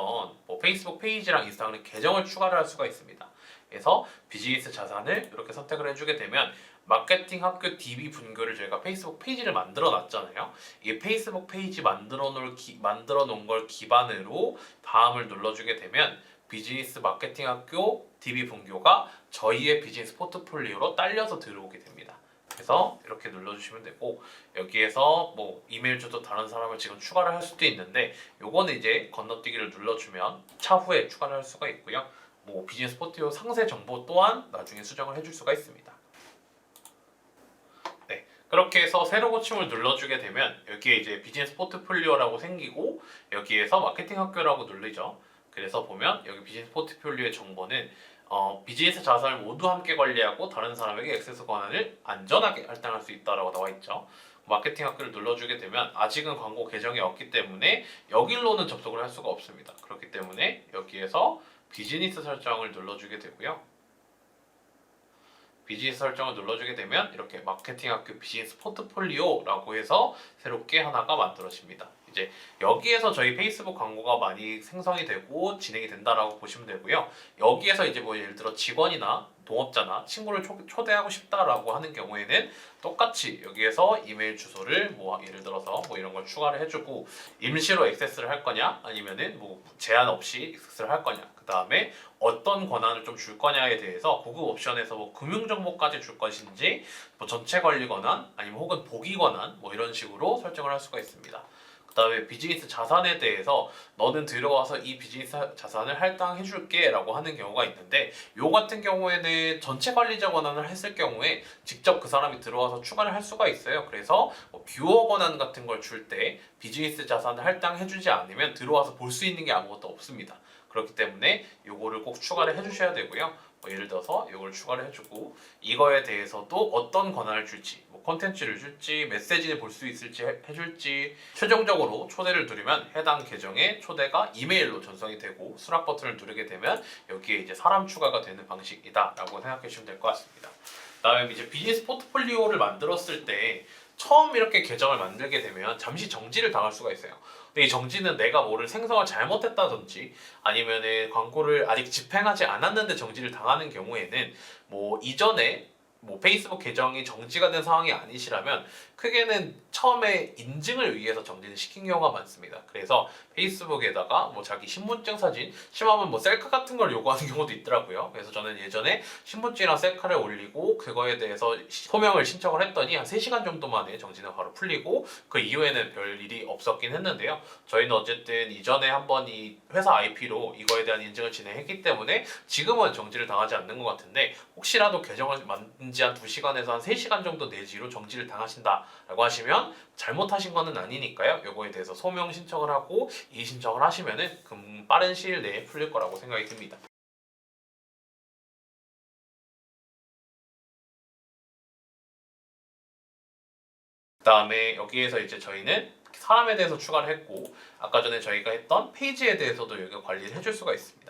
뭐 페이스북 페이지랑 인스타그램 계정을 추가를 할 수가 있습니다. 그래서 비즈니스 자산을 이렇게 선택을 해주게 되면, 마케팅 학교 DB 분교를 저희가 페이스북 페이지를 만들어 놨잖아요. 이 페이스북 페이지 만들어 놓은 걸 기반으로 다음을 눌러주게 되면 비즈니스 마케팅 학교 DB 분교가 저희의 비즈니스 포트폴리오로 딸려서 들어오게 됩니다. 그래서 이렇게 눌러주시면 되고, 여기에서 뭐 이메일 주소 다른 사람을 지금 추가를 할 수도 있는데, 요거는 이제 건너뛰기를 눌러주면 차후에 추가를 할 수가 있고요. 뭐 비즈니스 포트폴리오 상세 정보 또한 나중에 수정을 해줄 수가 있습니다. 네, 그렇게 해서 새로 고침을 눌러주게 되면 여기에 이제 비즈니스 포트폴리오라고 생기고, 여기에서 마케팅 학교라고 누르죠. 그래서 보면 여기 비즈니스 포트폴리오의 정보는 비즈니스 자산을 모두 함께 관리하고 다른 사람에게 액세스 권한을 안전하게 할당할 수 있다라고 나와 있죠. 마케팅 학교를 눌러주게 되면 아직은 광고 계정이 없기 때문에 여기로는 접속을 할 수가 없습니다. 그렇기 때문에 여기에서 비즈니스 설정을 눌러주게 되고요. 비즈니스 설정을 눌러주게 되면 이렇게 마케팅 학교 비즈니스 포트폴리오라고 해서 새롭게 하나가 만들어집니다. 이제 여기에서 저희 페이스북 광고가 많이 생성이 되고 진행이 된다라고 보시면 되고요. 여기에서 이제 뭐 예를 들어 직원이나 동업자나 친구를 초대하고 싶다라고 하는 경우에는 똑같이 여기에서 이메일 주소를 뭐 예를 들어서 뭐 이런 걸 추가를 해주고, 임시로 액세스를 할 거냐 아니면은 뭐 제한 없이 액세스를 할 거냐, 그 다음에 어떤 권한을 좀 줄 거냐에 대해서 고급 옵션에서 뭐 금융 정보까지 줄 것인지, 뭐 전체 관리 권한 아니면 혹은 보기 권한 뭐 이런 식으로 설정을 할 수가 있습니다. 그 다음에 비즈니스 자산에 대해서 너는 들어와서 이 비즈니스 자산을 할당해 줄게 라고 하는 경우가 있는데, 요 같은 경우에는 전체 관리자 권한을 했을 경우에 직접 그 사람이 들어와서 추가를 할 수가 있어요. 그래서 뭐 뷰어 권한 같은 걸 줄 때 비즈니스 자산을 할당해 주지 않으면 들어와서 볼 수 있는 게 아무것도 없습니다. 그렇기 때문에 요거를 꼭 추가를 해주셔야 되고요. 뭐 예를 들어서 이걸 추가를 해주고, 이거에 대해서도 어떤 권한을 줄지, 뭐 콘텐츠를 줄지, 메시지를 볼 수 있을지 해줄지, 최종적으로 초대를 누르면 해당 계정에 초대가 이메일로 전송이 되고, 수락 버튼을 누르게 되면 여기에 이제 사람 추가가 되는 방식이다라고 생각해 주시면 될 것 같습니다. 그다음에 이제 비즈니스 포트폴리오를 만들었을 때 처음 이렇게 계정을 만들게 되면 잠시 정지를 당할 수가 있어요. 근데 이 정지는 내가 뭐를 생성을 잘못했다든지 아니면은 광고를 아직 집행하지 않았는데 정지를 당하는 경우에는 뭐 이전에 뭐 페이스북 계정이 정지가 된 상황이 아니시라면 크게는 처음에 인증을 위해서 정지를 시킨 경우가 많습니다. 그래서 페이스북에다가 뭐 자기 신분증 사진, 심하면 뭐 셀카 같은 걸 요구하는 경우도 있더라고요. 그래서 저는 예전에 신분증이랑 셀카를 올리고 그거에 대해서 소명을 신청을 했더니 한 3시간 정도 만에 정지는 바로 풀리고 그 이후에는 별 일이 없었긴 했는데요. 저희는 어쨌든 이전에 한번 이 회사 IP로 이거에 대한 인증을 진행했기 때문에 지금은 정지를 당하지 않는 것 같은데 혹시라도 계정을 만든 지 한 2시간에서 한 3시간 정도 내지로 정지를 당하신다라고 하시면 잘못하신 거는 아니니까요. 요거에 대해서 소명 신청을 하고 이의 신청을 하시면은 빠른 시일 내에 풀릴 거라고 생각이 듭니다. 그다음에 여기에서 이제 저희는 사람에 대해서 추가를 했고 아까 전에 저희가 했던 페이지에 대해서도 여기가 관리를 해줄 수가 있습니다.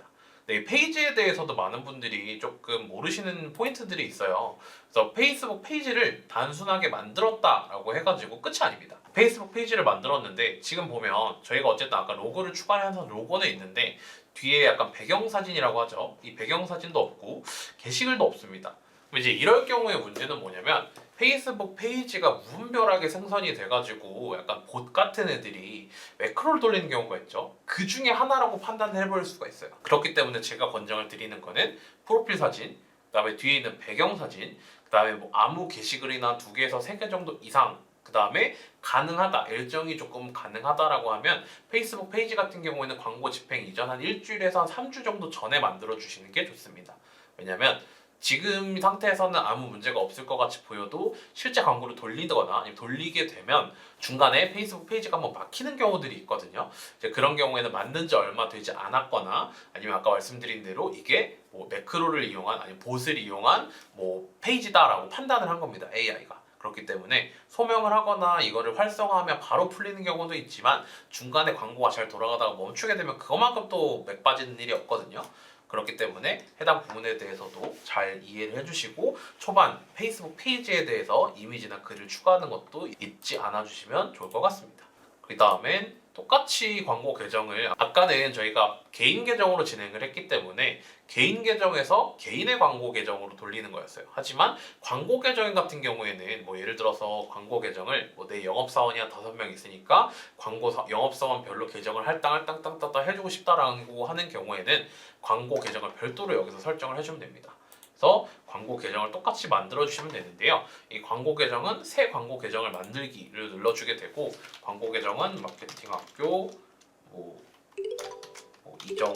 네, 페이지에 대해서도 많은 분들이 조금 모르시는 포인트들이 있어요. 그래서 페이스북 페이지를 단순하게 만들었다라고 해가지고 끝이 아닙니다. 페이스북 페이지를 만들었는데 지금 보면 저희가 어쨌든 아까 로고를 추가해서 로고는 있는데 뒤에 약간 배경사진이라고 하죠. 이 배경사진도 없고 게시글도 없습니다. 그럼 이제 이럴 경우에 문제는 뭐냐면 페이스북 페이지가 무분별하게 생성이 돼가지고 약간 봇 같은 애들이 매크로를 돌리는 경우가 있죠. 그 중에 하나라고 판단을 해볼 수가 있어요. 그렇기 때문에 제가 권장을 드리는 거는 프로필 사진, 그다음에 뒤에 있는 배경 사진, 그다음에 뭐 아무 게시글이나 2개에서 3개 정도 이상, 그다음에 가능하다, 일정이 조금 가능하다라고 하면 페이스북 페이지 같은 경우에는 광고 집행 이전 한 일주일에서 한 3주 정도 전에 만들어 주시는 게 좋습니다. 왜냐면 지금 상태에서는 아무 문제가 없을 것 같이 보여도 실제 광고를 돌리거나 아니면 돌리게 되면 중간에 페이스북 페이지가 한번 막히는 경우들이 있거든요. 이제 그런 경우에는 만든 지 얼마 되지 않았거나 아니면 아까 말씀드린 대로 이게 뭐 매크로를 이용한 아니면 봇을 이용한 뭐 페이지다라고 판단을 한 겁니다. AI가. 그렇기 때문에 소명을 하거나 이거를 활성화하면 바로 풀리는 경우도 있지만 중간에 광고가 잘 돌아가다가 멈추게 되면 그것만큼 또 맥 빠지는 일이 없거든요. 그렇기 때문에 해당 부분에 대해서도 잘 이해를 해주시고 초반 페이스북 페이지에 대해서 이미지나 글을 추가하는 것도 잊지 않아 주시면 좋을 것 같습니다. 그 다음엔 똑같이 광고 계정을 아까는 저희가 개인 계정으로 진행을 했기 때문에 개인 계정에서 개인의 광고 계정으로 돌리는 거였어요. 하지만 광고 계정 같은 경우에는 뭐 예를 들어서 광고 계정을 뭐 내 영업사원이 한 5명 있으니까 영업사원별로 계정을 할당땅땅땅 해주고 싶다라고 하는 경우에는 광고 계정을 별도로 여기서 설정을 해주면 됩니다. 그래서 광고 계정을 똑같이 만들어 주시면 되는데요. 이 광고 계정은 새 광고 계정을 만들기를 눌러주게 되고 광고 계정은 마케팅학교 뭐 이정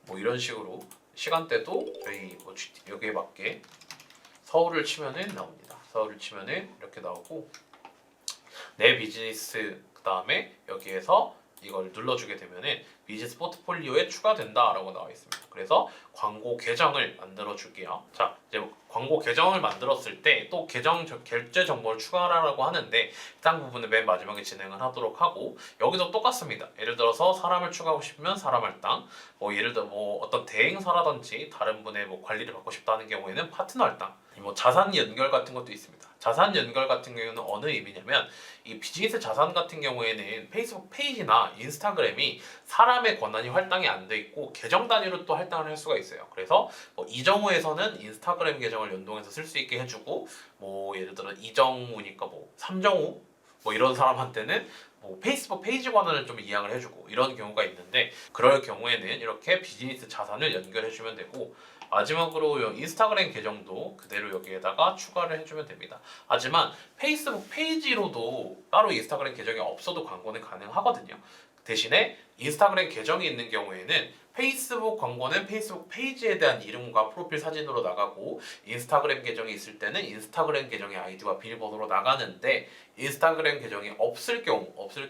뭐 이런 식으로 시간대도 저희 뭐 여기에 맞게 서울을 치면은 나옵니다. 서울을 치면은 이렇게 나오고 내 비즈니스 그 다음에 여기에서 이걸 눌러주게 되면은 비즈니스 포트폴리오에 추가된다라고 나와 있습니다. 그래서 광고 계정을 만들어 줄게요. 자, 이제 광고 계정을 만들었을 때 또 계정 결제 정보를 추가하라고 하는데 해당 부분은 맨 마지막에 진행을 하도록 하고 여기도 똑같습니다. 예를 들어서 사람을 추가하고 싶으면 사람 할당, 뭐 예를 들어 뭐 어떤 대행사라든지 다른 분의 뭐 관리를 받고 싶다는 경우에는 파트너 할당, 뭐 자산 연결 같은 것도 있습니다. 자산 연결 같은 경우는 어느 의미냐면 이 비즈니스 자산 같은 경우에는 페이스북 페이지나 인스타그램이 사람의 권한이 할당이 안 돼 있고 계정 단위로 또 할당을 할 수가 있어요. 그래서 뭐 이정우에서는 인스타그램 계정을 연동해서 쓸 수 있게 해주고 뭐 예를 들어 이정우니까 뭐 삼정우 뭐 이런 사람한테는 뭐 페이스북 페이지 권한을 좀 이양을 해주고 이런 경우가 있는데 그럴 경우에는 이렇게 비즈니스 자산을 연결해주면 되고 마지막으로 인스타그램 계정도 그대로 여기에다가 추가를 해주면 됩니다. 하지만 페이스북 페이지로도 따로 인스타그램 계정이 없어도 광고는 가능하거든요. 대신에 인스타그램 계정이 있는 경우에는 페이스북 광고는 페이스북 페이지에 대한 이름과 프로필 사진으로 나가고 인스타그램 계정이 있을 때는 인스타그램 계정의 아이디와 비밀번호로 나가는데 인스타그램 계정이 없을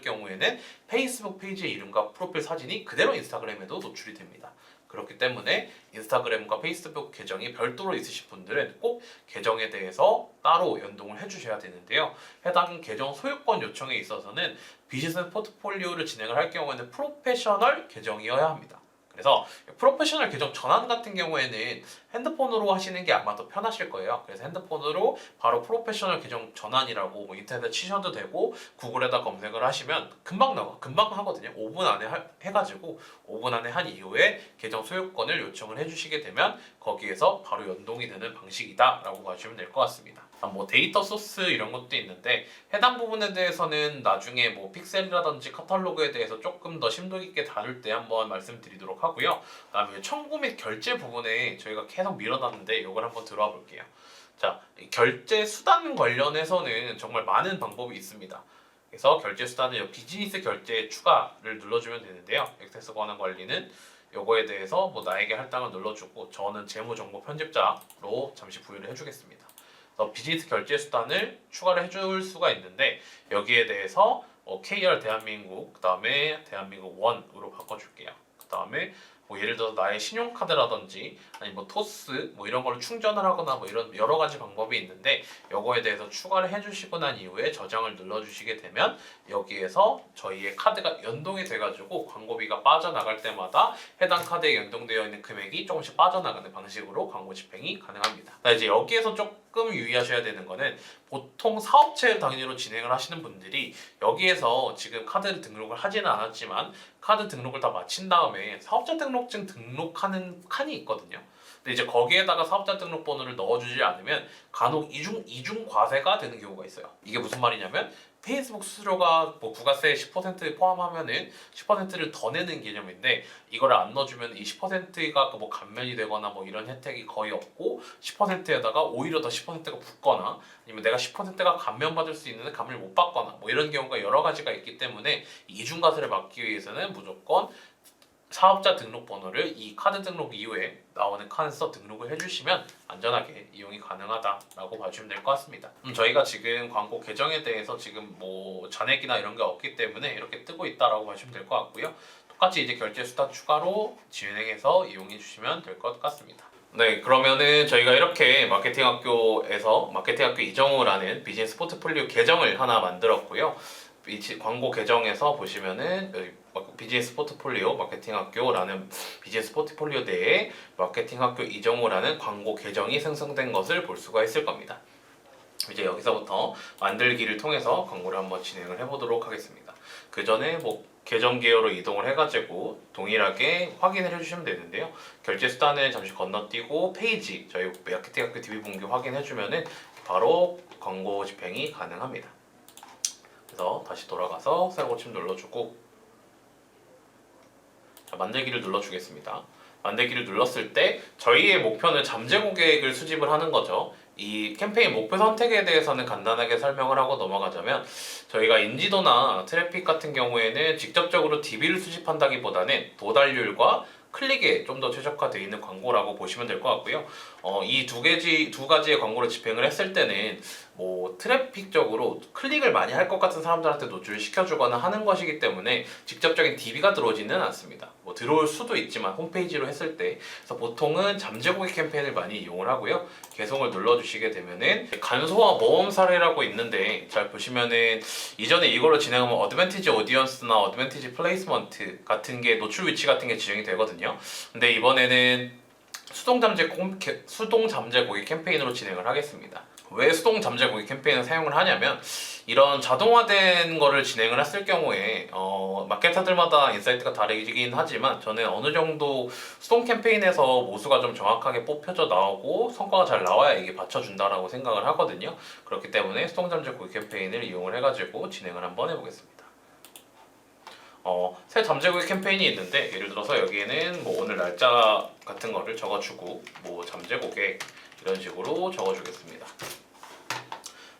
경우에는 페이스북 페이지의 이름과 프로필 사진이 그대로 인스타그램에도 노출이 됩니다. 그렇기 때문에 인스타그램과 페이스북 계정이 별도로 있으신 분들은 꼭 계정에 대해서 따로 연동을 해주셔야 되는데요. 해당 계정 소유권 요청에 있어서는 비즈니스 포트폴리오를 진행을 할 경우에는 프로페셔널 계정이어야 합니다. 그래서 프로페셔널 계정 전환 같은 경우에는 핸드폰으로 하시는 게 아마 더 편하실 거예요. 그래서 핸드폰으로 바로 프로페셔널 계정 전환이라고 뭐 인터넷에 치셔도 되고 구글에다 검색을 하시면 금방 나와. 금방 하거든요. 5분 안에 해가지고 5분 안에 한 이후에 계정 소유권을 요청을 해주시게 되면 거기에서 바로 연동이 되는 방식이다 라고 봐주시면 될 것 같습니다. 뭐 데이터 소스 이런 것도 있는데 해당 부분에 대해서는 나중에 뭐 픽셀이라든지 카탈로그에 대해서 조금 더 심도 깊게 다룰 때 한번 말씀드리도록 하고요. 그다음에 청구 및 결제 부분에 저희가 계속 밀어놨는데 이걸 한번 들어와 볼게요. 자, 결제 수단 관련해서는 정말 많은 방법이 있습니다. 그래서 결제 수단은 비즈니스 결제 추가를 눌러주면 되는데요. 액세스 권한 관리는 요거에 대해서 뭐 나에게 할당을 눌러주고 저는 재무정보 편집자로 잠시 부여를 해주겠습니다. 비즈니스 결제 수단을 추가를 해줄 수가 있는데 여기에 대해서 KR 대한민국 그 다음에 대한민국 원으로 바꿔줄게요. 그 다음에 뭐 예를 들어서 나의 신용카드라든지 아니 뭐 토스 뭐 이런 걸로 충전을 하거나 뭐 이런 여러 가지 방법이 있는데 요거에 대해서 추가를 해주시고 난 이후에 저장을 눌러주시게 되면 여기에서 저희의 카드가 연동이 돼가지고 광고비가 빠져나갈 때마다 해당 카드에 연동되어 있는 금액이 조금씩 빠져나가는 방식으로 광고 집행이 가능합니다. 이제 여기에서 조금 유의하셔야 되는 거는 보통 사업체 단위로 진행을 하시는 분들이 여기에서 지금 카드 등록을 하지는 않았지만 카드 등록을 다 마친 다음에 사업자 등록증 등록하는 칸이 있거든요. 근데 이제 거기에다가 사업자 등록번호를 넣어주지 않으면 간혹 이중 과세가 되는 경우가 있어요. 이게 무슨 말이냐면 페이스북 수수료가 뭐 부가세 10% 포함하면은 10%를 더 내는 개념인데 이거를 안 넣어주면 이 10%가 뭐 감면이 되거나 뭐 이런 혜택이 거의 없고 10%에다가 오히려 더 10%가 붙거나 아니면 내가 10%가 감면받을 수 있는데 감면을 못 받거나 뭐 이런 경우가 여러 가지가 있기 때문에 이중과세를 막기 위해서는 무조건 사업자 등록번호를 이 카드 등록 이후에 나오는 칸에서 등록을 해주시면 안전하게 이용이 가능하다라고 봐주시면 될 것 같습니다. 저희가 지금 광고 계정에 대해서 지금 뭐 잔액이나 이런 게 없기 때문에 이렇게 뜨고 있다라고 봐주시면 될 것 같고요. 똑같이 이제 결제 수단 추가로 진행해서 이용해 주시면 될 것 같습니다. 네, 그러면은 저희가 이렇게 마케팅학교에서 마케팅학교 이정우라는 비즈니스 포트폴리오 계정을 하나 만들었고요. 이 광고 계정에서 보시면은 비즈니스 포트폴리오 마케팅학교라는 비즈니스 포트폴리오 내에 마케팅학교 이정우라는 광고 계정이 생성된 것을 볼 수가 있을 겁니다. 이제 여기서부터 만들기를 통해서 광고를 한번 진행을 해보도록 하겠습니다. 그 전에 뭐 계정 개요로 이동을 해가지고 동일하게 확인을 해주시면 되는데요. 결제 수단을 잠시 건너뛰고 페이지 저희 마케팅학교 DB 분기 확인해주면은 바로 광고 집행이 가능합니다. 그래서 다시 돌아가서 새로 고침 눌러주고 자, 만들기를 눌러주겠습니다. 만들기를 눌렀을 때 저희의 목표는 잠재 고객을 수집을 하는 거죠. 이 캠페인 목표 선택에 대해서는 간단하게 설명을 하고 넘어가자면 저희가 인지도나 트래픽 같은 경우에는 직접적으로 DB를 수집한다기보다는 도달률과 클릭에 좀 더 최적화되어 있는 광고라고 보시면 될 것 같고요. 이 두 가지의 광고를 집행을 했을 때는 뭐 트래픽적으로 클릭을 많이 할 것 같은 사람들한테 노출을 시켜주거나 하는 것이기 때문에 직접적인 DB가 들어오지는 않습니다. 뭐 들어올 수도 있지만 홈페이지로 했을 때 그래서 보통은 잠재 고객 캠페인을 많이 이용을 하고요. 계속을 눌러주시게 되면은 간소화 모험 사례라고 있는데 잘 보시면은 이전에 이걸로 진행하면 어드밴티지 오디언스나 어드밴티지 플레이스먼트 같은 게 노출 위치 같은 게 지정이 되거든요. 근데 이번에는 수동 잠재 고객 캠페인으로 진행을 하겠습니다. 왜 수동 잠재 고객 캠페인을 사용을 하냐면 이런 자동화된 거를 진행을 했을 경우에 마케터들마다 인사이트가 다르긴 하지만 저는 어느 정도 수동 캠페인에서 모수가 좀 정확하게 뽑혀져 나오고 성과가 잘 나와야 이게 받쳐준다라고 생각을 하거든요. 그렇기 때문에 수동 잠재 고객 캠페인을 이용을 해가지고 진행을 한번 해보겠습니다. 새 잠재 고객 캠페인이 있는데 예를 들어서 여기에는 뭐 오늘 날짜 같은 거를 적어주고 뭐 잠재 고객 이런 식으로 적어주겠습니다.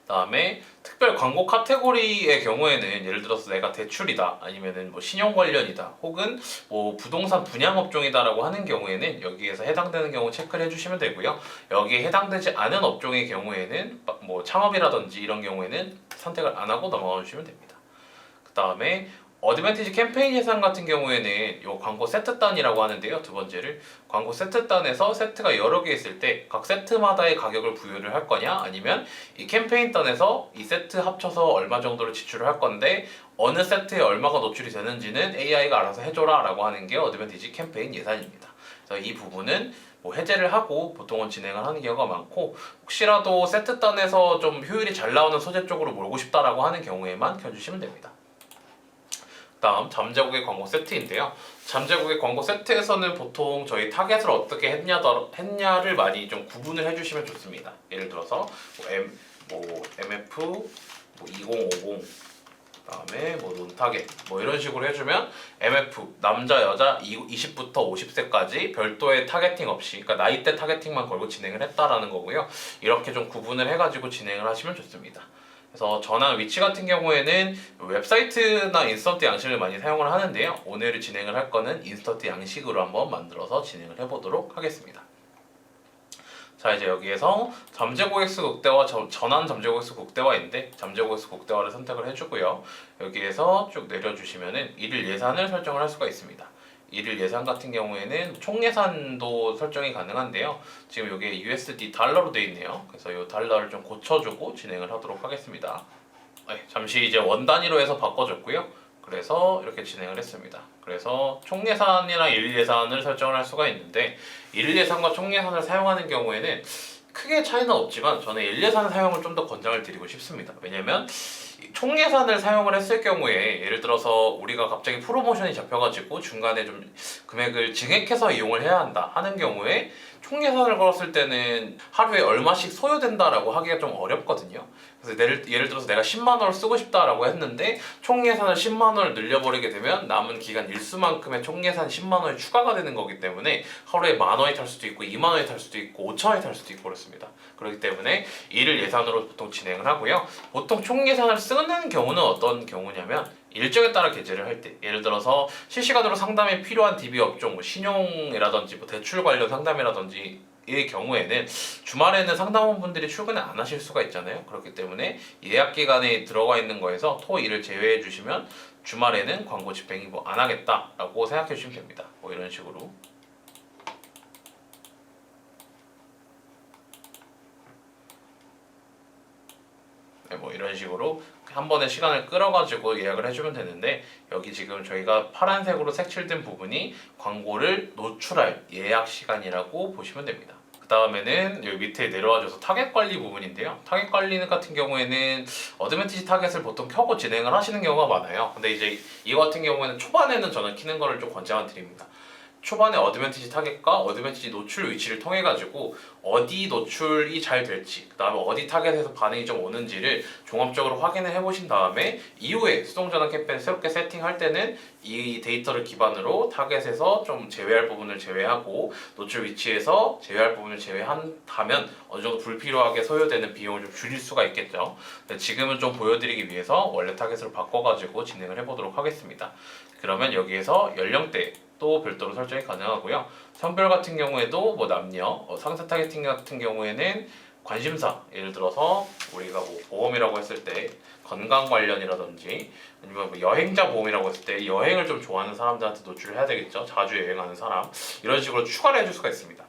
다음에 특별 광고 카테고리의 경우에는 예를 들어서 내가 대출이다 아니면은 뭐 신용 관련이다 혹은 뭐 부동산 분양 업종이다라고 하는 경우에는 여기에서 해당되는 경우 체크를 해주시면 되고요. 여기에 해당되지 않은 업종의 경우에는 뭐 창업이라든지 이런 경우에는 선택을 안 하고 넘어가 주시면 됩니다. 그 다음에 어드밴티지 캠페인 예산 같은 경우에는 요 광고 세트단이라고 하는데요. 두 번째를 광고 세트단에서 세트가 여러 개 있을 때 각 세트마다의 가격을 부여를 할 거냐, 아니면 이 캠페인단에서 이 세트 합쳐서 얼마 정도를 지출을 할 건데 어느 세트에 얼마가 노출이 되는지는 AI가 알아서 해줘라 라고 하는 게 어드밴티지 캠페인 예산입니다. 그래서 이 부분은 뭐 해제를 하고 보통은 진행을 하는 경우가 많고, 혹시라도 세트단에서 좀 효율이 잘 나오는 소재 쪽으로 몰고 싶다라고 하는 경우에만 켜주시면 됩니다. 다음 잠재고객 광고 세트인데요. 잠재고객 광고 세트에서는 보통 저희 타겟을 어떻게 했냐를 많이 좀 구분을 해주시면 좋습니다. 예를 들어서 MF 2050 그다음에 논타겟 이런 식으로 해주면 MF 남자 여자 20부터 50세까지 별도의 타겟팅 없이, 그러니까 나이대 타겟팅만 걸고 진행을 했다라는 거고요. 이렇게 좀 구분을 해가지고 진행을 하시면 좋습니다. 그래서 전환 위치 같은 경우에는 웹사이트나 인스턴트 양식을 많이 사용을 하는데요. 오늘 진행을 할 거는 인스턴트 양식으로 한번 만들어서 진행을 해보도록 하겠습니다. 자, 이제 여기에서 잠재고객수 극대화, 전환 잠재고객수 극대화인데 잠재고객수 극대화를 선택을 해주고요. 여기에서 쭉 내려주시면은 일일 예산을 설정을 할 수가 있습니다. 일일 예산 같은 경우에는 총 예산도 설정이 가능한데요. 지금 여기 USD 달러로 되어 있네요. 그래서 이 달러를 좀 고쳐주고 진행을 하도록 하겠습니다. 네, 잠시 이제 원 단위로 해서 바꿔줬고요. 그래서 이렇게 진행을 했습니다. 그래서 총 예산이랑 일일 예산을 설정을 할 수가 있는데, 일일 예산과 총 예산을 사용하는 경우에는 크게 차이는 없지만 저는 일 예산 사용을 좀 더 권장을 드리고 싶습니다. 왜냐면 총 예산을 사용을 했을 경우에 예를 들어서 우리가 갑자기 프로모션이 잡혀가지고 중간에 좀 금액을 증액해서 이용을 해야 한다 하는 경우에 총 예산을 걸었을 때는 하루에 얼마씩 소요된다라고 하기가 좀 어렵거든요. 그래서 예를 들어서 내가 10만 원을 쓰고 싶다라고 했는데 총 예산을 10만 원을 늘려버리게 되면 남은 기간 일수만큼의 총 예산 10만 원이 추가가 되는 거기 때문에 하루에 만 원이 탈 수도 있고 2만 원이 탈 수도 있고 5천 원이 탈 수도 있고 그렇습니다. 그렇기 때문에 일일 예산으로 보통 진행을 하고요. 보통 총 예산을 쓰는 경우는 어떤 경우냐면 일정에 따라 게재를 할 때, 예를 들어서 실시간으로 상담이 필요한 DB 업종, 신용이라든지 대출 관련 상담이라든지 의 경우에는 주말에는 상담원분들이 출근을 안 하실 수가 있잖아요. 그렇기 때문에 예약 기간에 들어가 있는 거에서 토, 일을 제외해 주시면 주말에는 광고 집행이 안 하겠다라고 생각해 주시면 됩니다. 이런 식으로. 네, 이런 식으로 한 번에 시간을 끌어가지고 예약을 해주면 되는데, 여기 지금 저희가 파란색으로 색칠된 부분이 광고를 노출할 예약 시간이라고 보시면 됩니다. 그 다음에는 여기 밑에 내려와줘서 타겟 관리 부분인데요. 타겟 관리는 같은 경우에는 어드밴티지 타겟을 보통 켜고 진행을 하시는 경우가 많아요. 근데 이제 이거 같은 경우에는 초반에는 저는 키는 거를 좀 권장을 드립니다. 초반에 어드밴티지 타겟과 어드밴티지 노출 위치를 통해 가지고 어디 노출이 잘 될지, 그 다음에 어디 타겟에서 반응이 좀 오는지를 종합적으로 확인을 해보신 다음에 이후에 수동전환 캠페인 새롭게 세팅할 때는 이 데이터를 기반으로 타겟에서 좀 제외할 부분을 제외하고 노출 위치에서 제외할 부분을 제외한다면 어느 정도 불필요하게 소요되는 비용을 좀 줄일 수가 있겠죠. 지금은 좀 보여드리기 위해서 원래 타겟으로 바꿔가지고 진행을 해보도록 하겠습니다. 그러면 여기에서 연령대 또 별도로 설정이 가능하고요. 성별 같은 경우에도 남녀, 상세 타겟팅 같은 경우에는 관심사, 예를 들어서 우리가 보험이라고 했을 때 건강 관련이라든지 아니면 여행자 보험이라고 했을 때 여행을 좀 좋아하는 사람들한테 노출을 해야 되겠죠. 자주 여행하는 사람, 이런 식으로 추가를 해줄 수가 있습니다.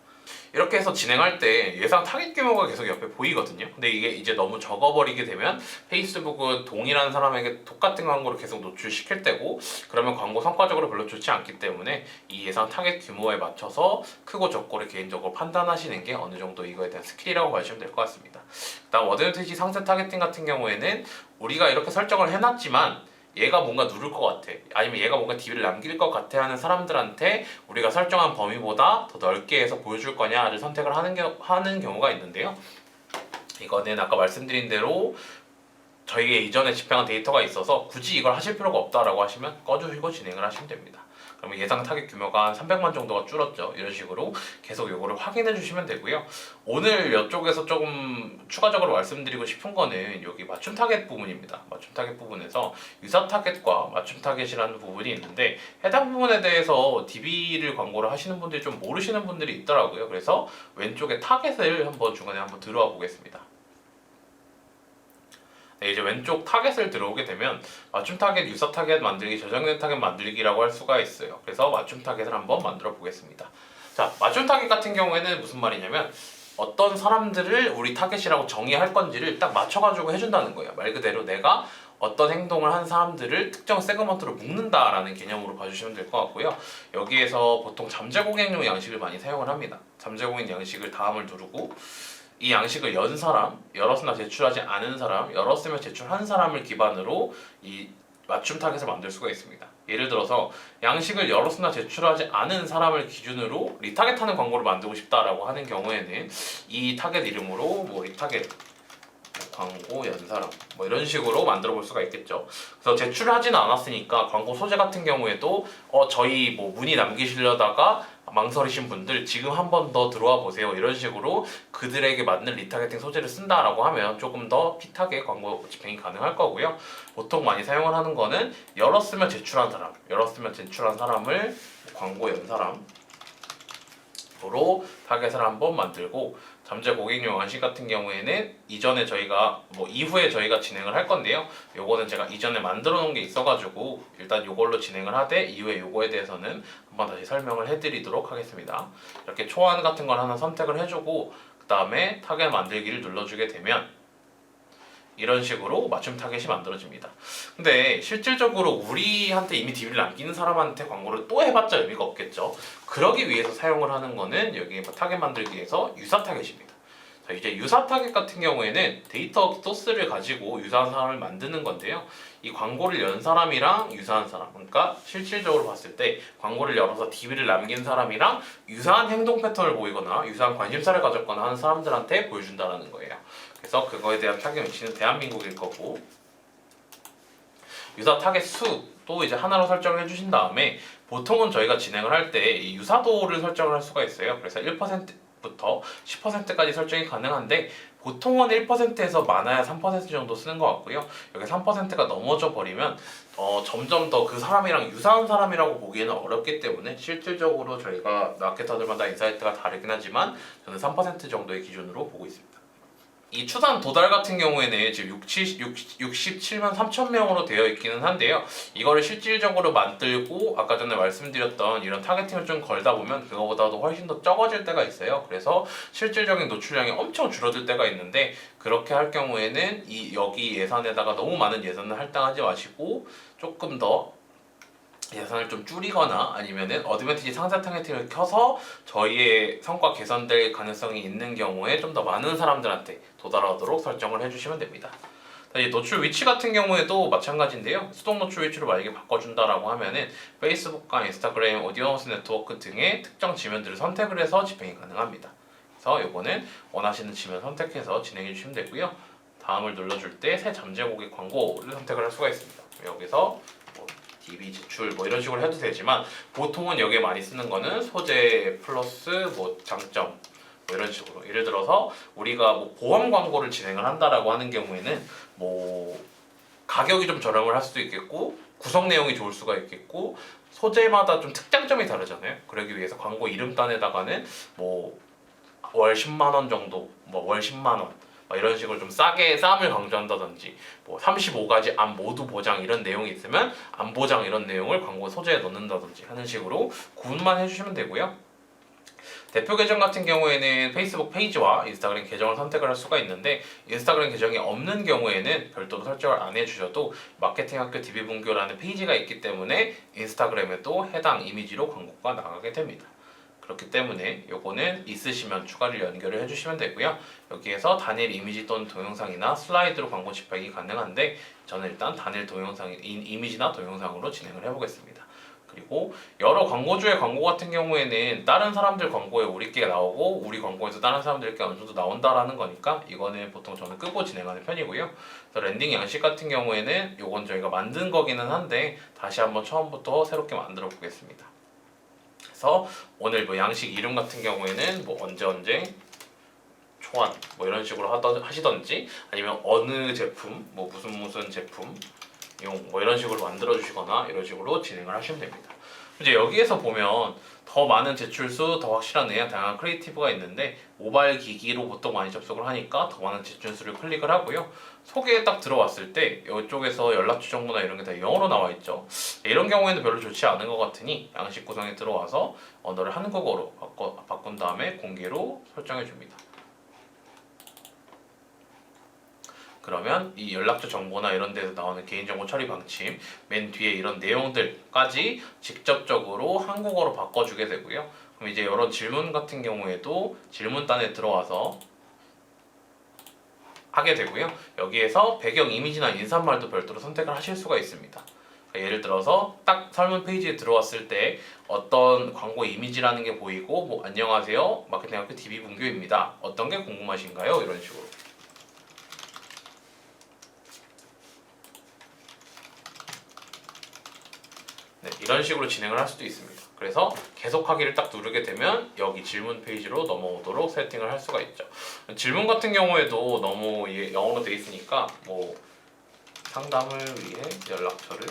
이렇게 해서 진행할 때 예상 타겟 규모가 계속 옆에 보이거든요. 근데 이게 이제 너무 적어버리게 되면 페이스북은 동일한 사람에게 똑같은 광고를 계속 노출시킬 때고, 그러면 광고 성과적으로 별로 좋지 않기 때문에 이 예상 타겟 규모에 맞춰서 크고 적고를 개인적으로 판단하시는 게 어느 정도 이거에 대한 스킬이라고 보시면 될 것 같습니다. 그다음 어드밴티지 상세 타겟팅 같은 경우에는 우리가 이렇게 설정을 해놨지만 얘가 뭔가 누를 것 같아, 아니면 얘가 뭔가 DB를 남길 것 같아 하는 사람들한테 우리가 설정한 범위보다 더 넓게 해서 보여줄 거냐를 선택을 하는 경우가 있는데요. 이거는 아까 말씀드린 대로 저희가 이전에 집행한 데이터가 있어서 굳이 이걸 하실 필요가 없다라고 하시면 꺼주시고 진행을 하시면 됩니다. 그러면 예상 타겟 규모가 한 300만 정도가 줄었죠. 이런 식으로 계속 이거를 확인해 주시면 되고요. 오늘 이쪽에서 조금 추가적으로 말씀드리고 싶은 거는 여기 맞춤 타겟 부분입니다. 맞춤 타겟 부분에서 유사 타겟과 맞춤 타겟이라는 부분이 있는데, 해당 부분에 대해서 DB를 광고를 하시는 분들이 좀 모르시는 분들이 있더라고요. 그래서 왼쪽에 타겟을 한번 중간에 한번 들어와 보겠습니다. 네, 이제 왼쪽 타겟을 들어오게 되면 맞춤 타겟, 유사 타겟 만들기, 저장된 타겟 만들기라고 할 수가 있어요. 그래서 맞춤 타겟을 한번 만들어 보겠습니다. 자, 맞춤 타겟 같은 경우에는 무슨 말이냐면 어떤 사람들을 우리 타겟이라고 정의할 건지를 딱 맞춰가지고 해준다는 거예요. 말 그대로 내가 어떤 행동을 한 사람들을 특정 세그먼트로 묶는다라는 개념으로 봐주시면 될 것 같고요. 여기에서 보통 잠재 고객용 양식을 많이 사용을 합니다. 잠재 고객 양식을 다음을 누르고 이 양식을 연 사람, 열었으나 제출하지 않은 사람, 열었으면 제출한 사람을 기반으로 이 맞춤 타겟을 만들 수가 있습니다. 예를 들어서 양식을 열었으나 제출하지 않은 사람을 기준으로 리타겟하는 광고를 만들고 싶다라고 하는 경우에는 이 타겟 이름으로 뭐 리타겟 광고 연 사람 뭐 이런 식으로 만들어 볼 수가 있겠죠. 그래서 제출하지는 않았으니까 광고 소재 같은 경우에도 저희 뭐 문의 남기시려다가 망설이신 분들 지금 한 번 더 들어와 보세요. 이런 식으로 그들에게 맞는 리타겟팅 소재를 쓴다라고 하면 조금 더 핏하게 광고 집행이 가능할 거고요. 보통 많이 사용을 하는 거는 열었으면 제출한 사람, 열었으면 제출한 사람을 광고 연 사람으로 타겟을 한번 만들고 잠재 고객용 양식 같은 경우에는 이전에 저희가 이후에 저희가 진행을 할 건데요. 요거는 제가 이전에 만들어 놓은 게 있어가지고 일단 요걸로 진행을 하되 이후에 요거에 대해서는 한번 다시 설명을 해드리도록 하겠습니다. 이렇게 초안 같은 걸 하나 선택을 해주고 그 다음에 타겟 만들기를 눌러주게 되면 이런 식으로 맞춤 타겟이 만들어집니다. 근데 실질적으로 우리한테 이미 DB를 남기는 사람한테 광고를 또 해봤자 의미가 없겠죠. 그러기 위해서 사용을 하는 거는 여기 타겟 만들기에서 유사 타겟입니다. 자, 이제 유사 타겟 같은 경우에는 데이터 소스를 가지고 유사한 사람을 만드는 건데요. 이 광고를 연 사람이랑 유사한 사람, 그러니까 실질적으로 봤을 때 광고를 열어서 DB를 남긴 사람이랑 유사한 행동 패턴을 보이거나 유사한 관심사를 가졌거나 하는 사람들한테 보여준다는 거예요. 그래서 그거에 대한 타겟 위치는 대한민국일 거고 유사 타겟 수도 이제 하나로 설정을 해주신 다음에 보통은 저희가 진행을 할 때 이 유사도를 설정을 할 수가 있어요. 그래서 1%부터 10%까지 설정이 가능한데 보통은 1%에서 많아야 3% 정도 쓰는 것 같고요. 여기 3%가 넘어져 버리면 점점 더 그 사람이랑 유사한 사람이라고 보기에는 어렵기 때문에 실질적으로 저희가 마케터들마다 인사이트가 다르긴 하지만 저는 3% 정도의 기준으로 보고 있습니다. 이 추산 도달 같은 경우에는 지금 67만 3천 명으로 되어 있기는 한데요. 이거를 실질적으로 만들고 아까 전에 말씀드렸던 이런 타겟팅을 좀 걸다 보면 그거보다도 훨씬 더 적어질 때가 있어요. 그래서 실질적인 노출량이 엄청 줄어들 때가 있는데 그렇게 할 경우에는 여기 예산에다가 너무 많은 예산을 할당하지 마시고 조금 더 예산을 좀 줄이거나 아니면은 어드밴티지 상세 타겟팅을 켜서 저희의 성과 개선될 가능성이 있는 경우에 좀 더 많은 사람들한테 도달하도록 설정을 해주시면 됩니다. 이 노출 위치 같은 경우에도 마찬가지인데요. 수동 노출 위치로 만약에 바꿔준다라고 하면은 페이스북과 인스타그램, 오디언스 네트워크 등의 특정 지면들을 선택을 해서 집행이 가능합니다. 그래서 요거는 원하시는 지면 선택해서 진행해 주시면 되고요. 다음을 눌러줄 때 새 잠재 고객 광고를 선택을 할 수가 있습니다. 여기서 DB 제출 이런 식으로 해도 되지만 보통은 여기에 많이 쓰는 거는 소재 플러스 장점 이런 식으로 예를 들어서 우리가 보험 광고를 진행을 한다라고 하는 경우에는 가격이 좀 저렴을 할 수도 있겠고 구성 내용이 좋을 수가 있겠고 소재마다 좀 특장점이 다르잖아요. 그러기 위해서 광고 이름단에다가는 월 10만 원 정도 월 10만 원 이런 식으로 좀 쌈을 강조한다든지 35가지 암 모두 보장 이런 내용이 있으면 암 보장 이런 내용을 광고 소재에 넣는다든지 하는 식으로 구분만 해주시면 되고요. 대표 계정 같은 경우에는 페이스북 페이지와 인스타그램 계정을 선택을 할 수가 있는데 인스타그램 계정이 없는 경우에는 별도로 설정을 안 해주셔도 마케팅학교 DB분교라는 페이지가 있기 때문에 인스타그램에도 해당 이미지로 광고가 나가게 됩니다. 그렇기 때문에 요거는 있으시면 추가를 연결을 해주시면 되고요. 여기에서 단일 이미지 또는 동영상이나 슬라이드로 광고 집행이 가능한데 저는 일단 단일 이미지나 동영상으로 진행을 해보겠습니다. 그리고 여러 광고주의 광고 같은 경우에는 다른 사람들 광고에 우리께 나오고 우리 광고에서 다른 사람들께 어느 정도 나온다라는 거니까 이거는 보통 저는 끄고 진행하는 편이고요. 그래서 랜딩 양식 같은 경우에는 요건 저희가 만든 거기는 한데 다시 한번 처음부터 새롭게 만들어 보겠습니다. 그래서 오늘 양식 이름 같은 경우에는 언제 초안 이런 식으로 하시던지 아니면 어느 제품 무슨 제품 이런 식으로 만들어 주시거나 이런 식으로 진행을 하시면 됩니다. 이제 여기에서 보면 더 많은 제출수, 더 확실한 내용, 다양한 크리에이티브가 있는데 모바일 기기로 보통 많이 접속을 하니까 더 많은 제출수를 클릭을 하고요. 소개에 딱 들어왔을 때 이쪽에서 연락처 정보나 이런 게 다 영어로 나와 있죠. 이런 경우에는 별로 좋지 않은 것 같으니 양식 구성에 들어와서 언어를 한국어로 바꾼 다음에 공개로 설정해 줍니다. 그러면 이 연락처 정보나 이런 데서 나오는 개인정보 처리 방침 맨 뒤에 이런 내용들까지 직접적으로 한국어로 바꿔주게 되고요. 그럼 이제 이런 질문 같은 경우에도 질문단에 들어와서 하게 되고요. 여기에서 배경 이미지나 인사말도 별도로 선택을 하실 수가 있습니다. 예를 들어서 딱 설문 페이지에 들어왔을 때 어떤 광고 이미지라는 게 보이고 뭐 안녕하세요 마케팅학교 DB문교입니다. 어떤 게 궁금하신가요? 이런 식으로. 네, 이런 식으로 진행을 할 수도 있습니다. 그래서 계속하기를 딱 누르게 되면 여기 질문 페이지로 넘어오도록 세팅을 할 수가 있죠. 질문 같은 경우에도 너무 영어로 돼 있으니까 뭐 상담을 위해 연락처를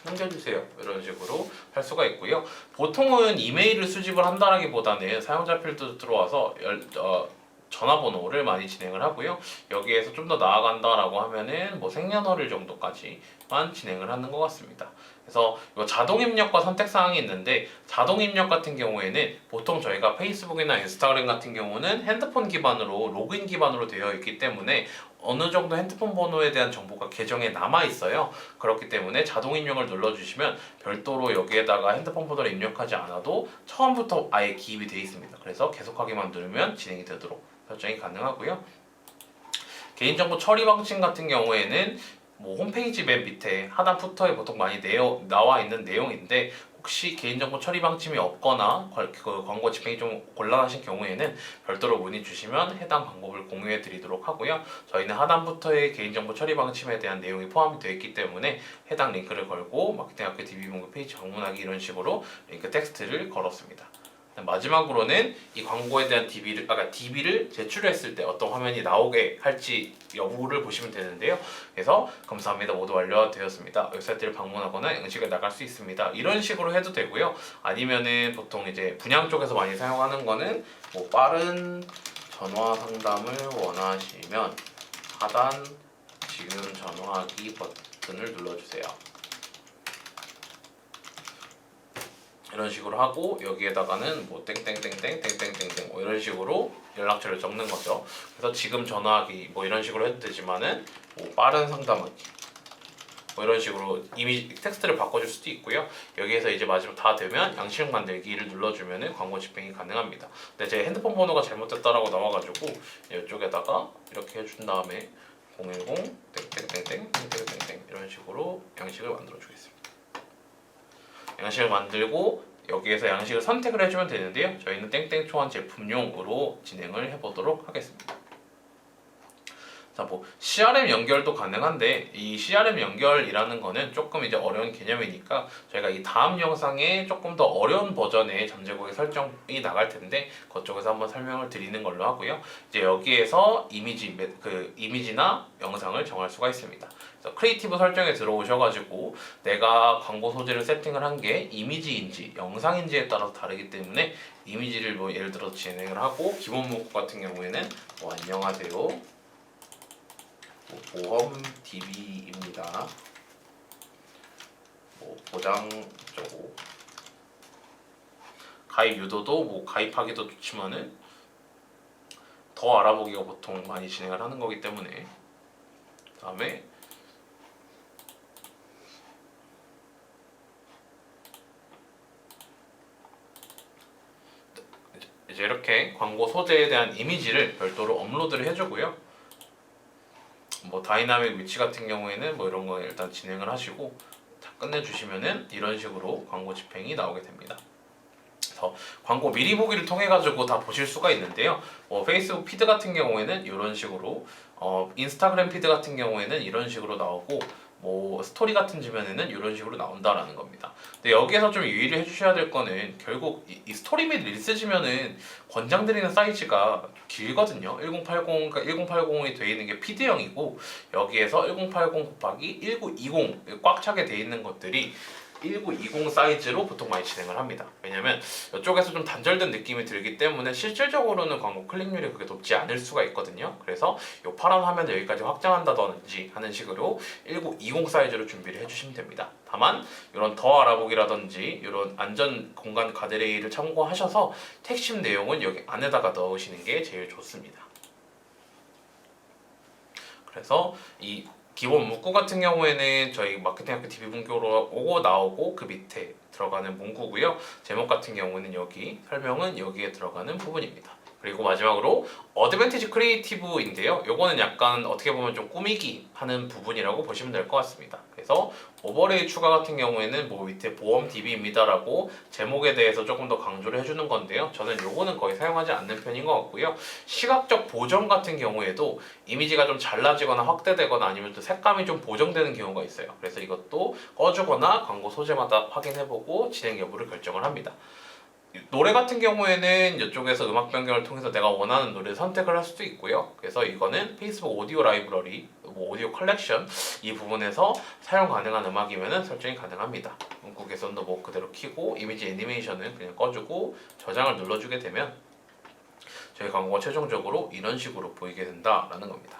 남겨주세요. 이런 식으로 할 수가 있고요. 보통은 이메일을 수집을 한다라기보다는 사용자 필드 들어와서 전화번호를 많이 진행을 하고요. 여기에서 좀 더 나아간다라고 하면은 뭐 생년월일 정도까지만 진행을 하는 것 같습니다. 그래서 이거 자동 입력과 선택 사항이 있는데 자동 입력 같은 경우에는 보통 저희가 페이스북이나 인스타그램 같은 경우는 핸드폰 기반으로 로그인 기반으로 되어 있기 때문에 어느 정도 핸드폰 번호에 대한 정보가 계정에 남아 있어요. 그렇기 때문에 자동 입력을 눌러주시면 별도로 여기에다가 핸드폰 번호를 입력하지 않아도 처음부터 아예 기입이 되어 있습니다. 그래서 계속하기만 누르면 진행이 되도록 설정이 가능하고요. 개인정보 처리 방침 같은 경우에는 뭐 홈페이지 맨 밑에 하단 푸터에 보통 많이 나와 있는 내용인데 혹시 개인정보 처리 방침이 없거나 그 광고 집행이 좀 곤란하신 경우에는 별도로 문의 주시면 해당 방법을 공유해 드리도록 하고요. 저희는 하단부터의 개인정보 처리 방침에 대한 내용이 포함이 되어 있기 때문에 해당 링크를 걸고 마케팅학교 DB문교 페이지 방문하기 이런 식으로 링크 텍스트를 걸었습니다. 마지막으로는 이 광고에 대한 DB를 제출했을 때 어떤 화면이 나오게 할지 여부를 보시면 되는데요. 그래서 감사합니다. 모두 완료되었습니다. 웹사이트를 방문하거나 양식을 나갈 수 있습니다. 이런 식으로 해도 되고요. 아니면은 보통 이제 분양 쪽에서 많이 사용하는 거는 뭐 빠른 전화 상담을 원하시면 하단 지금 전화하기 버튼을 눌러주세요. 이런 식으로 하고 여기에다가는 뭐 땡땡땡땡땡땡땡땡 뭐 이런 식으로 연락처를 적는 거죠. 그래서 지금 전화하기 뭐 이런 식으로 해도 되지만은 뭐 빠른 상담하기 뭐 이런 식으로 이미 텍스트를 바꿔줄 수도 있고요. 여기에서 이제 마지막 다 되면 양식 만들기를 눌러주면은 광고 집행이 가능합니다. 근데 제 핸드폰 번호가 잘못됐다라고 나와가지고 이쪽에다가 이렇게 해준 다음에 010 땡땡땡땡 땡땡땡땡 이런 식으로 양식을 만들어 주겠습니다. 양식을 만들고 여기에서 양식을 선택을 해주면 되는데요. 저희는 땡땡 초안 제품용으로 진행을 해보도록 하겠습니다. 자, 뭐 CRM 연결도 가능한데 이 CRM 연결이라는 거는 조금 이제 어려운 개념이니까 저희가 이 다음 영상에 조금 더 어려운 버전의 잠재고객 설정이 나갈 텐데 그쪽에서 한번 설명을 드리는 걸로 하고요. 이제 여기에서 이미지나 영상을 정할 수가 있습니다. 그래서 크리에이티브 설정에 들어오셔가지고 내가 광고 소재를 세팅을 한 게 이미지인지 영상인지에 따라서 다르기 때문에 이미지를 뭐 예를 들어 진행을 하고 기본 문구 같은 경우에는 뭐 안녕하세요. 보험 DB입니다. 뭐 보장 쪽고 가입 유도도 뭐 가입하기도 좋지만은 더 알아보기가 보통 많이 진행을 하는 거기 때문에 그다음에 이제 이렇게 광고 소재에 대한 이미지를 별도로 업로드를 해주고요. 뭐 다이나믹 위치 같은 경우에는 뭐 이런 거 일단 진행을 하시고 다 끝내주시면은 이런 식으로 광고 집행이 나오게 됩니다. 그래서 광고 미리 보기를 통해 가지고 다 보실 수가 있는데요. 뭐 페이스북 피드 같은 경우에는 이런 식으로, 인스타그램 피드 같은 경우에는 이런 식으로 나오고, 뭐 스토리 같은 주변에는 이런 식으로 나온다라는 겁니다. 근데 여기에서 좀 유의를 해주셔야 될 거는 결국 이 스토리 및 릴스지면은 권장드리는 사이즈가 길거든요. 1080, 그러니까 1080이 되어 있는 게 PD형이고 여기에서 1080 곱하기 1920 꽉 차게 되어 있는 것들이 1920 사이즈로 보통 많이 진행을 합니다. 왜냐면 이쪽에서 좀 단절된 느낌이 들기 때문에 실질적으로는 광고 클릭률이 그렇게 높지 않을 수가 있거든요. 그래서 이 파란 화면을 여기까지 확장한다든지 하는 식으로 1920 사이즈로 준비를 해주시면 됩니다. 다만 이런 더 알아보기라든지 이런 안전 공간 가드레일을 참고하셔서 핵심 내용은 여기 안에다가 넣으시는 게 제일 좋습니다. 그래서 이 기본 문구 같은 경우에는 저희 마케팅학교 DB 문구로 오고 나오고 그 밑에 들어가는 문구고요. 제목 같은 경우는 여기, 설명은 여기에 들어가는 부분입니다. 그리고 마지막으로 어드밴티지 크리에이티브인데요. 요거는 약간 어떻게 보면 좀 꾸미기 하는 부분이라고 보시면 될 것 같습니다. 그래서 오버레이 추가 같은 경우에는 뭐 밑에 보험 DB입니다라고 제목에 대해서 조금 더 강조를 해주는 건데요. 저는 요거는 거의 사용하지 않는 편인 것 같고요. 시각적 보정 같은 경우에도 이미지가 좀 잘라지거나 확대되거나 아니면 또 색감이 좀 보정되는 경우가 있어요. 그래서 이것도 꺼주거나 광고 소재마다 확인해보고 진행 여부를 결정을 합니다. 노래 같은 경우에는 이쪽에서 음악 변경을 통해서 내가 원하는 노래를 선택을 할 수도 있고요. 그래서 이거는 페이스북 오디오 라이브러리, 뭐 오디오 컬렉션 이 부분에서 사용 가능한 음악이면 설정이 가능합니다. 문구 개선도 뭐 그대로 켜고 이미지 애니메이션은 그냥 꺼주고 저장을 눌러주게 되면 저희 광고가 최종적으로 이런 식으로 보이게 된다라는 겁니다.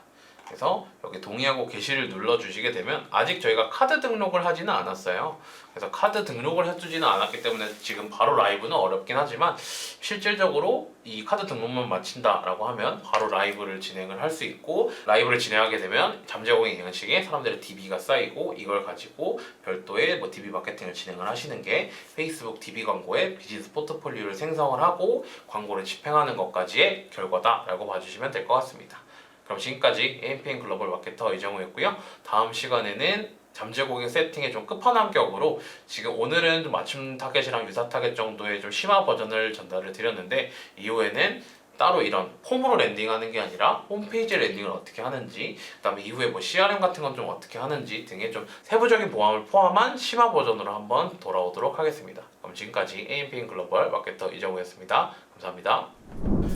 그래서 여기 동의하고 게시를 눌러주시게 되면 아직 저희가 카드 등록을 하지는 않았어요. 그래서 카드 등록을 해두지는 않았기 때문에 지금 바로 라이브는 어렵긴 하지만 실질적으로 이 카드 등록만 마친다라고 하면 바로 라이브를 진행을 할 수 있고 라이브를 진행하게 되면 잠재공인 양식에 사람들의 DB가 쌓이고 이걸 가지고 별도의 뭐 DB 마케팅을 진행을 하시는 게 페이스북 DB 광고의 비즈니스 포트폴리오를 생성을 하고 광고를 집행하는 것까지의 결과다라고 봐주시면 될 것 같습니다. 그럼 지금까지 AMPM 글로벌 마케터 이정우였고요. 다음 시간에는 잠재 고객 세팅의 좀 끝판왕격으로 지금 오늘은 좀 맞춤 타겟이랑 유사 타겟 정도의 좀 심화 버전을 전달을 드렸는데 이후에는 따로 이런 폼으로 랜딩하는 게 아니라 홈페이지 랜딩을 어떻게 하는지 그다음에 이후에 뭐 CRM 같은 건 좀 어떻게 하는지 등의 좀 세부적인 보안을 포함한 심화 버전으로 한번 돌아오도록 하겠습니다. 그럼 지금까지 AMPM 글로벌 마케터 이정우였습니다. 감사합니다.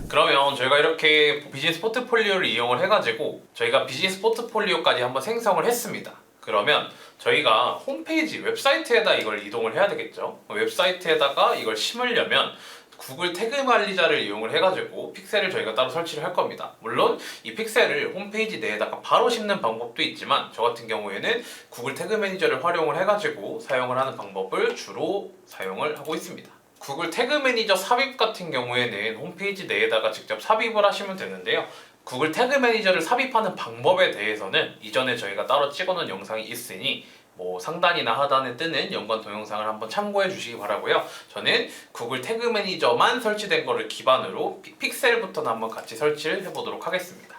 그러면 저희가 이렇게 비즈니스 포트폴리오를 이용을 해가지고 저희가 비즈니스 포트폴리오까지 한번 생성을 했습니다. 그러면 저희가 홈페이지 웹사이트에다 이걸 이동을 해야 되겠죠. 웹사이트에다가 이걸 심으려면 구글 태그 관리자를 이용을 해가지고 픽셀을 저희가 따로 설치를 할 겁니다. 물론 이 픽셀을 홈페이지 내에다가 바로 심는 방법도 있지만 저 같은 경우에는 구글 태그 매니저를 활용을 해가지고 사용을 하는 방법을 주로 사용을 하고 있습니다. 구글 태그 매니저 삽입 같은 경우에는 홈페이지 내에다가 직접 삽입을 하시면 되는데요. 구글 태그 매니저를 삽입하는 방법에 대해서는 이전에 저희가 따로 찍어놓은 영상이 있으니 뭐 상단이나 하단에 뜨는 연관 동영상을 한번 참고해 주시기 바라고요. 저는 구글 태그 매니저만 설치된 거를 기반으로 픽셀부터는 한번 같이 설치를 해보도록 하겠습니다.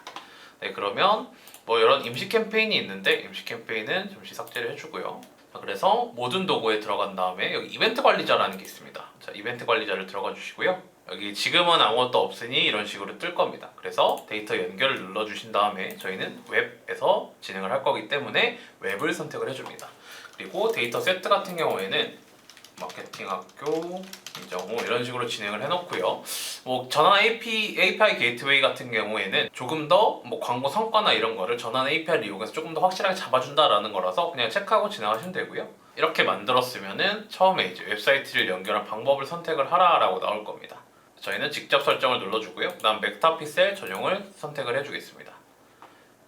네, 그러면 뭐 이런 임시 캠페인이 있는데 임시 캠페인은 잠시 삭제를 해주고요. 자, 그래서 모든 도구에 들어간 다음에 여기 이벤트 관리자라는 게 있습니다. 자, 이벤트 관리자를 들어가 주시고요. 여기 지금은 아무것도 없으니 이런 식으로 뜰 겁니다. 그래서 데이터 연결을 눌러주신 다음에 저희는 웹에서 진행을 할 거기 때문에 웹을 선택을 해줍니다. 그리고 데이터 세트 같은 경우에는 마케팅학교 이정우 이런 식으로 진행을 해놓고요. 뭐 전환 API 게이트웨이 같은 경우에는 조금 더 뭐 광고 성과나 이런 거를 전환 API를 이용해서 조금 더 확실하게 잡아준다라는 거라서 그냥 체크하고 진행하시면 되고요. 이렇게 만들었으면은 처음에 이제 웹사이트를 연결한 방법을 선택을 하라라고 나올 겁니다. 저희는 직접 설정을 눌러주고요. 그다음 메타픽셀 전용을 선택을 해주겠습니다.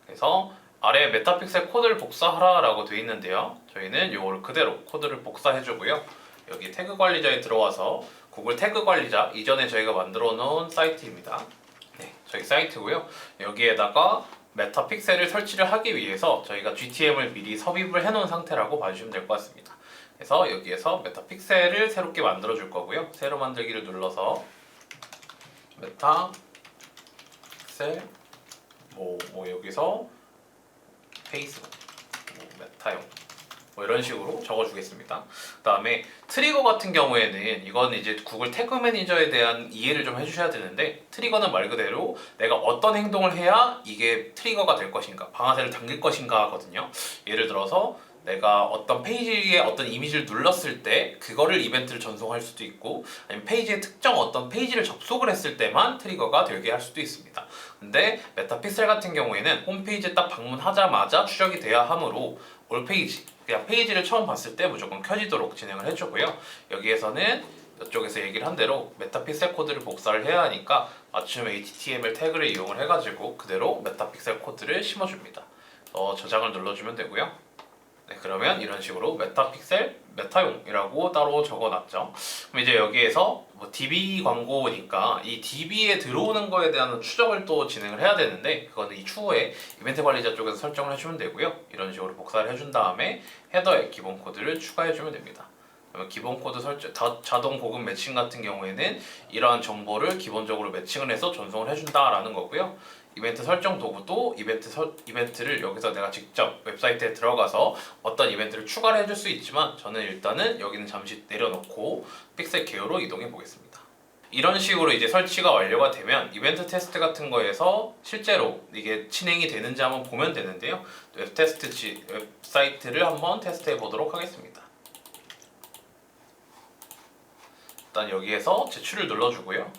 그래서 아래 메타픽셀 코드를 복사하라라고 되어 있는데요. 저희는 이걸 그대로 코드를 복사해주고요. 여기 태그 관리자에 들어와서 구글 태그 관리자 이전에 저희가 만들어 놓은 사이트입니다. 네, 저희 사이트고요. 여기에다가 메타픽셀을 설치를 하기 위해서 저희가 GTM을 미리 섭입을 해놓은 상태라고 봐주시면 될 것 같습니다. 그래서 여기에서 메타픽셀을 새롭게 만들어 줄 거고요. 새로 만들기를 눌러서 메타픽셀 뭐 여기서 페이스북 메타용 뭐 이런 식으로 적어주겠습니다. 그 다음에 트리거 같은 경우에는 이건 이제 구글 태그 매니저에 대한 이해를 좀 해주셔야 되는데 트리거는 말 그대로 내가 어떤 행동을 해야 이게 트리거가 될 것인가 방아쇠를 당길 것인가 하거든요. 예를 들어서 내가 어떤 페이지에 어떤 이미지를 눌렀을 때 그거를 이벤트를 전송할 수도 있고 아니면 페이지에 특정 어떤 페이지를 접속을 했을 때만 트리거가 되게 할 수도 있습니다. 근데 메타픽셀 같은 경우에는 홈페이지에 딱 방문하자마자 추적이 돼야 하므로 올 페이지, 그냥 페이지를 처음 봤을 때 무조건 켜지도록 진행을 해주고요. 여기에서는 이쪽에서 얘기를 한 대로 메타픽셀 코드를 복사를 해야 하니까 맞춤 HTML 태그를 이용을 해가지고 그대로 메타픽셀 코드를 심어줍니다. 저장을 눌러주면 되고요. 네, 그러면 이런 식으로 메타픽셀 메타용이라고 따로 적어놨죠. 그럼 이제 여기에서 뭐 DB 광고니까 이 DB에 들어오는 거에 대한 추적을 또 진행을 해야 되는데 그거는 이 추후에 이벤트 관리자 쪽에서 설정을 해주면 되고요. 이런 식으로 복사를 해준 다음에 헤더에 기본 코드를 추가해주면 됩니다. 그러면 기본 코드 설정, 자동 보급 매칭 같은 경우에는 이러한 정보를 기본적으로 매칭을 해서 전송을 해준다라는 거고요. 이벤트 설정 도구도 이벤트를 여기서 내가 직접 웹사이트에 들어가서 어떤 이벤트를 추가를 해줄 수 있지만 저는 일단은 여기는 잠시 내려놓고 픽셀 개요로 이동해 보겠습니다. 이런 식으로 이제 설치가 완료가 되면 이벤트 테스트 같은 거에서 실제로 이게 진행이 되는지 한번 보면 되는데요. 웹사이트를 한번 테스트해 보도록 하겠습니다. 일단 여기에서 제출을 눌러주고요.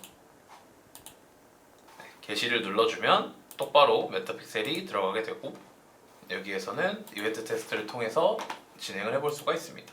게시를 눌러주면 똑바로 메타픽셀이 들어가게 되고 여기에서는 이벤트 테스트를 통해서 진행을 해볼 수가 있습니다.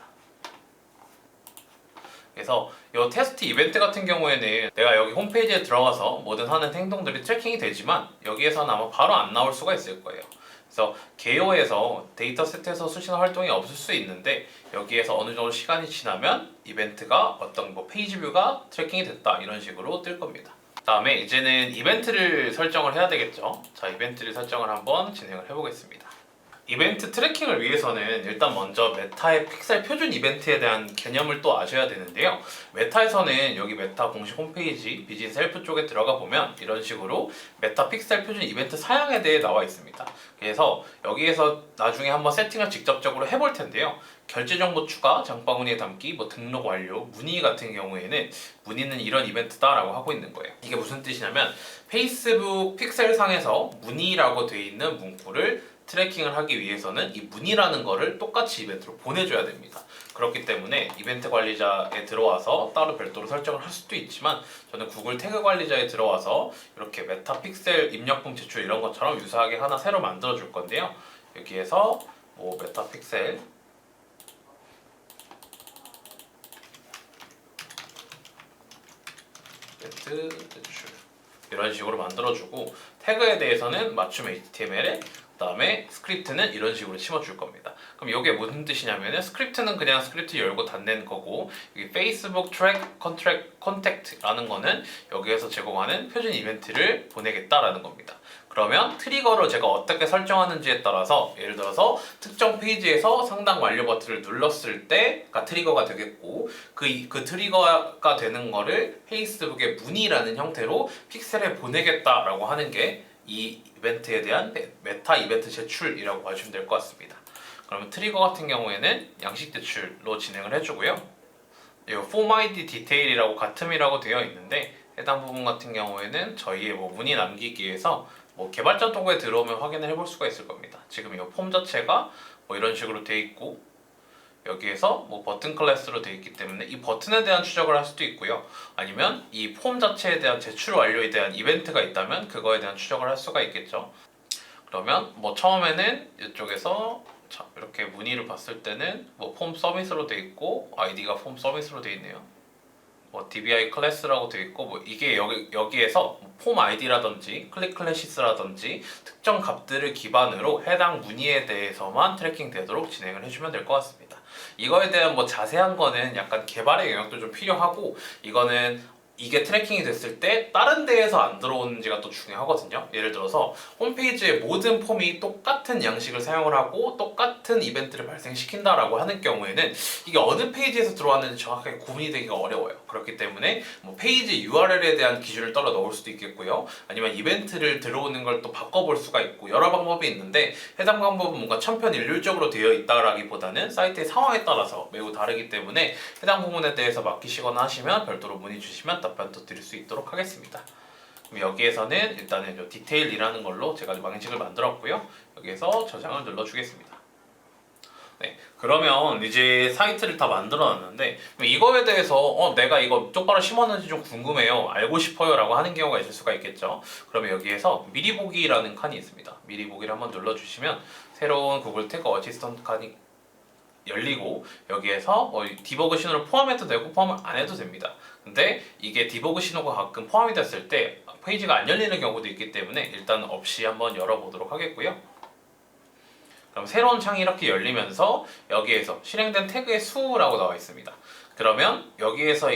그래서 이 테스트 이벤트 같은 경우에는 내가 여기 홈페이지에 들어가서 뭐든 하는 행동들이 트래킹이 되지만 여기에서는 아마 바로 안 나올 수가 있을 거예요. 그래서 개요에서 데이터 세트에서 수신할 활동이 없을 수 있는데 여기에서 어느 정도 시간이 지나면 이벤트가 어떤 뭐 페이지 뷰가 트래킹이 됐다 이런 식으로 뜰 겁니다. 다음에 이제는 이벤트를 설정을 해야 되겠죠. 자, 이벤트를 설정을 한번 진행을 해보겠습니다. 이벤트 트래킹을 위해서는 일단 먼저 메타의 픽셀 표준 이벤트에 대한 개념을 또 아셔야 되는데요. 메타에서는 여기 메타 공식 홈페이지 비즈니스 셀프 쪽에 들어가 보면 이런 식으로 메타 픽셀 표준 이벤트 사양에 대해 나와 있습니다. 그래서 여기에서 나중에 한번 세팅을 직접적으로 해볼 텐데요. 결제 정보 추가, 장바구니에 담기, 뭐 등록 완료, 문의 같은 경우에는 문의는 이런 이벤트다라고 하고 있는 거예요. 이게 무슨 뜻이냐면 페이스북 픽셀 상에서 문의라고 되어 있는 문구를 트래킹을 하기 위해서는 이 문의라는 거를 똑같이 이벤트로 보내줘야 됩니다. 그렇기 때문에 이벤트 관리자에 들어와서 따로 별도로 설정을 할 수도 있지만 저는 구글 태그 관리자에 들어와서 이렇게 메타 픽셀 입력품 제출 이런 것처럼 유사하게 하나 새로 만들어 줄 건데요. 여기에서 뭐 메타 픽셀 이벤트 제출 이런 식으로 만들어주고 태그에 대해서는 맞춤 HTML에 그다음에 스크립트는 이런 식으로 심어줄 겁니다. 그럼 이게 무슨 뜻이냐면은 스크립트는 그냥 스크립트 열고 닫는 거고 여기 페이스북 트랙 컨택트라는 거는 여기에서 제공하는 표준 이벤트를 보내겠다라는 겁니다. 그러면 트리거를 제가 어떻게 설정하는지에 따라서 예를 들어서 특정 페이지에서 상당 완료 버튼을 눌렀을 때가 트리거가 되겠고 그 트리거가 되는 거를 페이스북의 문의라는 형태로 픽셀에 보내겠다라고 하는 게 이 이벤트에 대한 메타 이벤트 제출이라고 봐주시면 될 것 같습니다. 그러면 트리거 같은 경우에는 양식 제출로 진행을 해주고요. 이 form ID 디테일이라고 같음이라고 되어 있는데 해당 부분 같은 경우에는 저희의 뭐 문의 남기기에서 뭐 개발자 도구에 들어오면 확인을 해볼 수가 있을 겁니다. 지금 이 폼 자체가 뭐 이런 식으로 되어 있고 여기에서 뭐 버튼 클래스로 되어 있기 때문에 이 버튼에 대한 추적을 할 수도 있고요. 아니면 이 폼 자체에 대한 제출 완료에 대한 이벤트가 있다면 그거에 대한 추적을 할 수가 있겠죠. 그러면 뭐 처음에는 이쪽에서 자, 이렇게 문의를 봤을 때는 뭐 폼 서밋으로 되어 있고 아이디가 폼 서밋으로 되어 있네요. 뭐 DBI 클래스라고 되어 있고 뭐 이게 여기에서 폼 아이디라든지 클릭 클래시스라든지 특정 값들을 기반으로 해당 문의에 대해서만 트래킹 되도록 진행을 해주면 될 것 같습니다. 이거에 대한 뭐 자세한 거는 약간 개발의 영역도 좀 필요하고 이거는 이게 트래킹이 됐을 때 다른 데에서 안 들어오는지가 또 중요하거든요. 예를 들어서 홈페이지의 모든 폼이 똑같은 양식을 사용을 하고 똑같은 이벤트를 발생시킨다라고 하는 경우에는 이게 어느 페이지에서 들어왔는지 정확하게 구분이 되기가 어려워요. 그렇기 때문에 뭐 페이지 URL에 대한 기준을 따라 넣을 수도 있겠고요. 아니면 이벤트를 들어오는 걸 또 바꿔볼 수가 있고 여러 방법이 있는데 해당 방법은 뭔가 천편일률적으로 되어 있다라기보다는 사이트의 상황에 따라서 매우 다르기 때문에 해당 부분에 대해서 맡기시거나 하시면 별도로 문의 주시면 답변도 드릴 수 있도록 하겠습니다. 그럼 여기에서는 일단은 디테일이라는 걸로 제가 방식을 만들었고요. 여기에서 저장을 눌러주겠습니다. 네, 그러면 이제 사이트를 다 만들어 놨는데 이거에 대해서 내가 이거 똑바로 심었는지 좀 궁금해요, 알고 싶어요 라고 하는 경우가 있을 수가 있겠죠. 그러면 여기에서 미리 보기라는 칸이 있습니다. 미리 보기를 한번 눌러주시면 새로운 구글 태그 어시스턴트 칸이 열리고 여기에서 디버그 신호를 포함해도 되고 포함 안 해도 됩니다. 근데 이게 디버그 신호가 가끔 포함이 됐을 때 페이지가 안 열리는 경우도 있기 때문에 일단 없이 한번 열어보도록 하겠고요. 그럼 새로운 창이 이렇게 열리면서 여기에서 실행된 태그의 수라고 나와 있습니다. 그러면 여기에서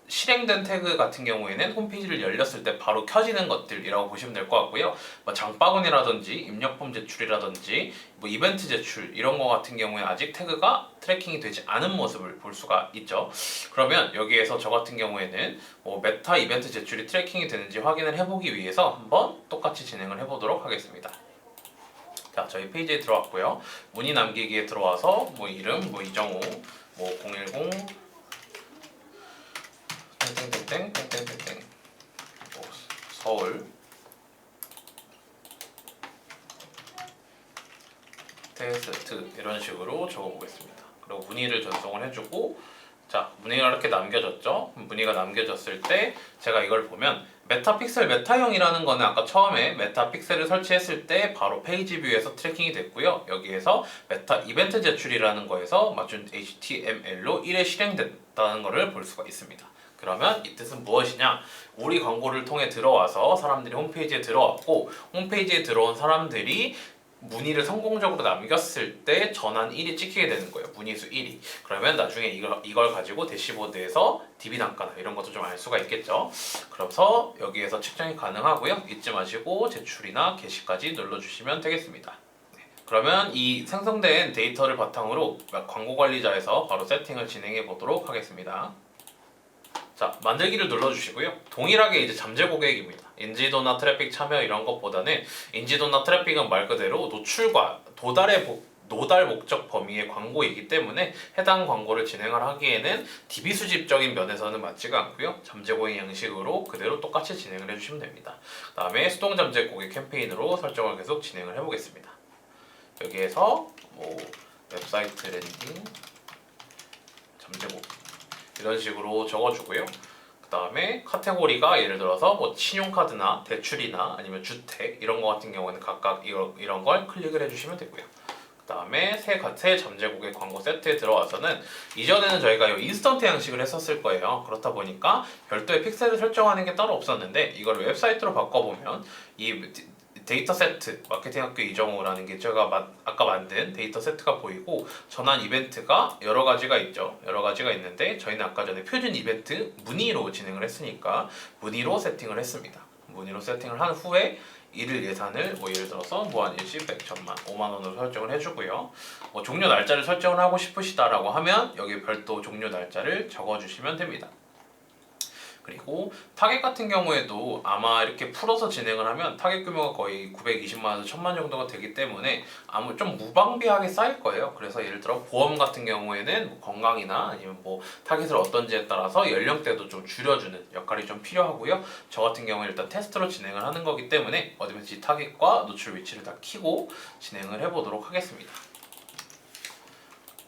실행된 태그 같은 경우에는 홈페이지를 열렸을 때 바로 켜지는 것들이라고 보시면 될 것 같고요. 뭐 장바구니라든지 입력폼 제출이라든지 뭐 이벤트 제출 이런 거 같은 경우에 아직 태그가 트래킹이 되지 않은 모습을 볼 수가 있죠. 그러면 여기에서 저 같은 경우에는 뭐 메타 이벤트 제출이 트래킹이 되는지 확인을 해보기 위해서 한번 똑같이 진행을 해보도록 하겠습니다. 자, 저희 페이지에 들어왔고요. 문의 남기기에 들어와서 뭐 이름, 뭐 이정우, 뭐 010 땡땡땡땡땡땡땡 뭐 서울 테스트 이런 식으로 적어보겠습니다. 그리고 문의를 전송을 해주고, 자, 문의가 이렇게 남겨졌죠. 문의가 남겨졌을 때 제가 이걸 보면 메타픽셀 메타형이라는 거는 아까 처음에 메타픽셀을 설치했을 때 바로 페이지 뷰에서 트래킹이 됐고요. 여기에서 메타 이벤트 제출이라는 거에서 맞춘 HTML로 1에 실행됐다는 것을 볼 수가 있습니다. 그러면 이 뜻은 무엇이냐? 우리 광고를 통해 들어와서 사람들이 홈페이지에 들어왔고, 홈페이지에 들어온 사람들이 문의를 성공적으로 남겼을 때 전환 1이 찍히게 되는 거예요. 문의수 1이. 그러면 나중에 이걸 가지고 대시보드에서 DB 단가나 이런 것도 좀 알 수가 있겠죠. 그래서 여기에서 측정이 가능하고요. 잊지 마시고 제출이나 게시까지 눌러주시면 되겠습니다. 그러면 이 생성된 데이터를 바탕으로 광고 관리자에서 바로 세팅을 진행해 보도록 하겠습니다. 자, 만들기를 눌러주시고요. 동일하게 이제 잠재 고객입니다. 인지도나 트래픽 참여 이런 것보다는 인지도나 트래픽은 말 그대로 노출과 노달 목적 범위의 광고이기 때문에 해당 광고를 진행을 하기에는 DB 수집적인 면에서는 맞지가 않고요. 잠재 고객 양식으로 그대로 똑같이 진행을 해주시면 됩니다. 그 다음에 수동 잠재 고객 캠페인으로 설정을 계속 진행을 해보겠습니다. 여기에서 뭐 웹사이트 랜딩 잠재 고객 이런 식으로 적어주고요. 그 다음에 카테고리가 예를 들어서 뭐 신용카드나 대출이나 아니면 주택 이런 거 같은 경우는 각각 이런 걸 클릭을 해주시면 되고요. 그 다음에 새 잠재 고객 광고 세트에 들어와서는 이전에는 저희가 이 인스턴트 양식을 했었을 거예요. 그렇다 보니까 별도의 픽셀을 설정하는 게 따로 없었는데 이걸 웹사이트로 바꿔보면 이 데이터 세트, 마케팅학교 이정우라는 게 제가 아까 만든 데이터 세트가 보이고 전환 이벤트가 여러 가지가 있죠. 여러 가지가 있는데 저희는 아까 전에 표준 이벤트 문의로 진행을 했으니까 문의로 세팅을 했습니다. 문의로 세팅을 한 후에 일일 예산을 뭐 예를 들어서 무한 일시 100, 1000만, 5만 원으로 설정을 해주고요. 뭐 종료 날짜를 설정을 하고 싶으시다라고 하면 여기 별도 종료 날짜를 적어주시면 됩니다. 그리고 타겟 같은 경우에도 아마 이렇게 풀어서 진행을 하면 타겟 규모가 거의 920만에서 1000만 정도가 되기 때문에 아무 좀 무방비하게 쌓일 거예요. 그래서 예를 들어 보험 같은 경우에는 뭐 건강이나 아니면 뭐 타겟을 어떤지에 따라서 연령대도 좀 줄여주는 역할이 좀 필요하고요. 저 같은 경우에 일단 테스트로 진행을 하는 거기 때문에 어드밴티지 타겟과 노출 위치를 다 키고 진행을 해보도록 하겠습니다.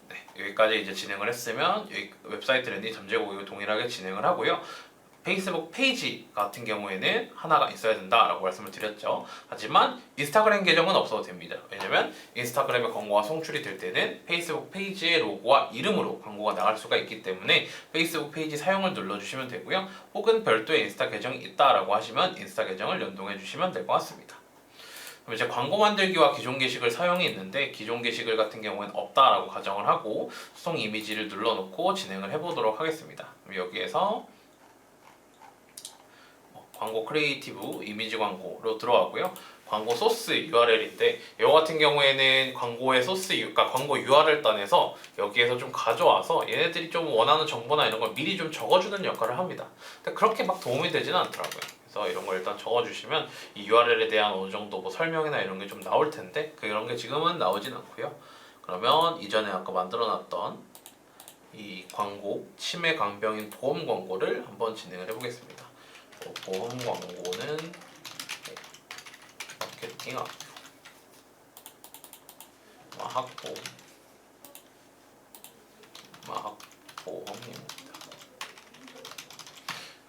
네, 여기까지 이제 진행을 했으면 여기 웹사이트 랜딩 잠재 고객을 동일하게 진행을 하고요. 페이스북 페이지 같은 경우에는 하나가 있어야 된다라고 말씀을 드렸죠. 하지만 인스타그램 계정은 없어도 됩니다. 왜냐면 인스타그램에 광고가 송출이 될 때는 페이스북 페이지의 로고와 이름으로 광고가 나갈 수가 있기 때문에 페이스북 페이지 사용을 눌러주시면 되고요. 혹은 별도의 인스타 계정이 있다라고 하시면 인스타 계정을 연동해 주시면 될 것 같습니다. 그럼 이제 광고 만들기와 기존 게시글 사용이 있는데 기존 게시글 같은 경우에는 없다라고 가정을 하고 수동 이미지를 눌러놓고 진행을 해보도록 하겠습니다. 그럼 여기에서 광고 크리에이티브 이미지 광고로 들어가고요. 광고 소스 URL인데 이거 같은 경우에는 광고의 소스, 그러니까 광고 URL 단에서 여기에서 좀 가져와서 얘네들이 좀 원하는 정보나 이런 걸 미리 좀 적어주는 역할을 합니다. 근데 그렇게 막 도움이 되지는 않더라고요. 그래서 이런 걸 일단 적어주시면 이 URL에 대한 어느 정도 뭐 설명이나 이런 게 좀 나올 텐데 그런 게 지금은 나오진 않고요. 그러면 이전에 아까 만들어놨던 이 광고 치매 간병인 보험 광고를 한번 진행을 해보겠습니다. 보험 광고는 마케팅 학교 보험입니다.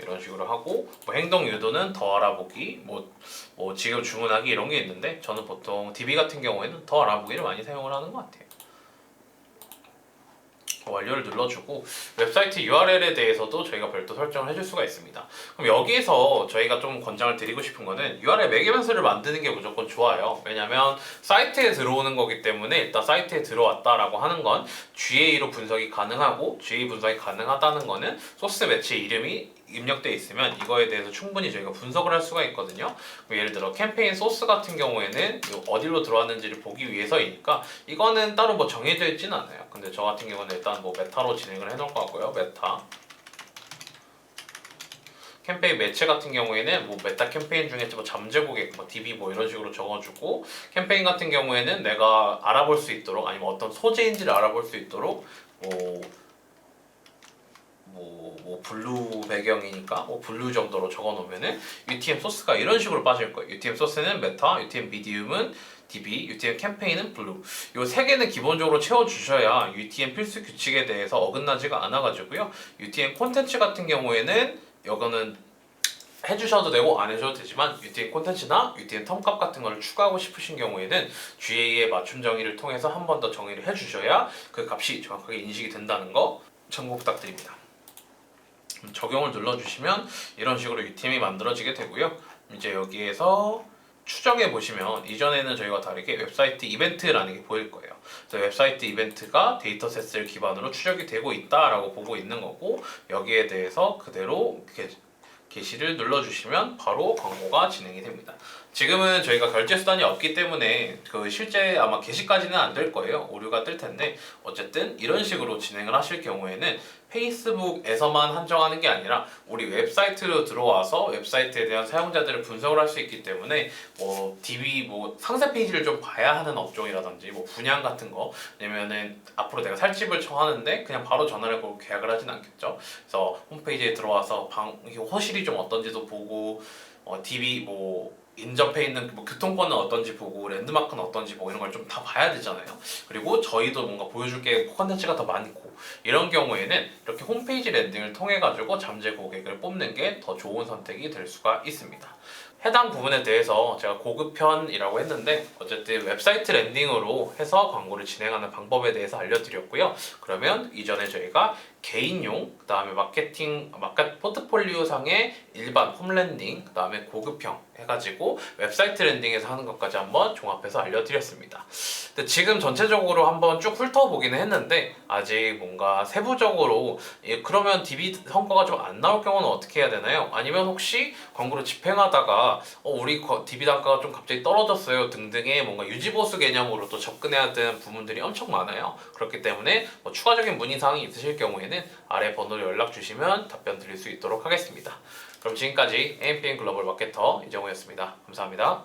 이런 식으로 하고 뭐 행동 유도는 더 알아보기, 뭐 지금 주문하기 이런 게 있는데 저는 보통 DB 같은 경우에는 더 알아보기를 많이 사용을 하는 것 같아요. 완료를 눌러주고 웹사이트 URL에 대해서도 저희가 별도 설정을 해줄 수가 있습니다. 그럼 여기에서 저희가 좀 권장을 드리고 싶은 거는 URL 매개변수를 만드는 게 무조건 좋아요. 왜냐면 사이트에 들어오는 거기 때문에 일단 사이트에 들어왔다라고 하는 건 GA로 분석이 가능하고 GA 분석이 가능하다는 거는 소스 매체 이름이 입력되어 있으면 이거에 대해서 충분히 저희가 분석을 할 수가 있거든요. 예를 들어 캠페인 소스 같은 경우에는 어디로 들어왔는지를 보기 위해서이니까 이거는 따로 뭐 정해져 있지는 않아요. 근데 저 같은 경우는 일단 뭐 메타로 진행을 해놓을 것 같고요. 메타 캠페인 매체 같은 경우에는 뭐 메타 캠페인 중에 뭐 잠재 고객, 뭐 DB 뭐 이런 식으로 적어주고 캠페인 같은 경우에는 내가 알아볼 수 있도록 아니면 어떤 소재인지를 알아볼 수 있도록 블루 배경이니까 뭐 블루 정도로 적어놓으면은 UTM 소스가 이런 식으로 빠질 거예요. UTM 소스는 메타, UTM 미디움은 DB, UTM 캠페인은 블루. 이 세 개는 기본적으로 채워주셔야 UTM 필수 규칙에 대해서 어긋나지가 않아가지고요. UTM 콘텐츠 같은 경우에는 이거는 해주셔도 되고 안 해줘도 되지만 UTM 콘텐츠나 UTM 텀값 같은 거를 추가하고 싶으신 경우에는 GA의 맞춤 정의를 통해서 한 번 더 정의를 해주셔야 그 값이 정확하게 인식이 된다는 거 참고 부탁드립니다. 적용을 눌러주시면 이런 식으로 UTM이 만들어지게 되고요. 이제 여기에서 추적해 보시면 이전에는 저희와 다르게 웹사이트 이벤트라는 게 보일 거예요. 그래서 웹사이트 이벤트가 데이터셋을 기반으로 추적이 되고 있다라고 보고 있는 거고 여기에 대해서 그대로 게시를 눌러주시면 바로 광고가 진행이 됩니다. 지금은 저희가 결제 수단이 없기 때문에 그 실제 아마 게시까지는 안 될 거예요. 오류가 뜰 텐데 어쨌든 이런 식으로 진행을 하실 경우에는 페이스북에서만 한정하는 게 아니라 우리 웹사이트로 들어와서 웹사이트에 대한 사용자들을 분석을 할 수 있기 때문에 뭐 DB 뭐 상세 페이지를 좀 봐야 하는 업종이라든지 뭐 분양 같은 거 아니면은 앞으로 내가 살집을 청하는데 그냥 바로 전화를 걸고 계약을 하진 않겠죠. 그래서 홈페이지에 들어와서 호실이 좀 어떤지도 보고 DB 뭐 인접해 있는 뭐 교통권은 어떤지 보고 랜드마크는 어떤지 보고 이런 걸 좀 다 봐야 되잖아요. 그리고 저희도 뭔가 보여줄 게 콘텐츠가 더 많고 이런 경우에는 이렇게 홈페이지 랜딩을 통해 가지고 잠재 고객을 뽑는 게 더 좋은 선택이 될 수가 있습니다. 해당 부분에 대해서 제가 고급편이라고 했는데 어쨌든 웹사이트 랜딩으로 해서 광고를 진행하는 방법에 대해서 알려드렸고요. 그러면 이전에 저희가 개인용, 그 다음에 마켓 포트폴리오 상의 일반 홈랜딩, 그 다음에 고급형 해가지고 웹사이트 랜딩에서 하는 것까지 한번 종합해서 알려드렸습니다. 근데 지금 전체적으로 한번 쭉 훑어보기는 했는데 아직 뭔가 세부적으로 그러면 DB 성과가 좀 안 나올 경우는 어떻게 해야 되나요? 아니면 혹시 광고를 집행하다가 우리 DB 단가가 좀 갑자기 떨어졌어요 등등의 뭔가 유지보수 개념으로 또 접근해야 되는 부분들이 엄청 많아요. 그렇기 때문에 뭐 추가적인 문의사항이 있으실 경우에는 아래 번호로 연락 주시면 답변 드릴 수 있도록 하겠습니다. 그럼 지금까지 AMPM 글로벌 마케터 이정우였습니다. 감사합니다.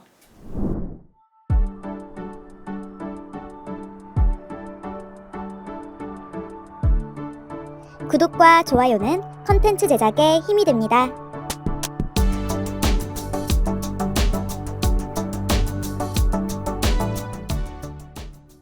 구독과 좋아요는 컨텐츠 제작에 힘이 됩니다.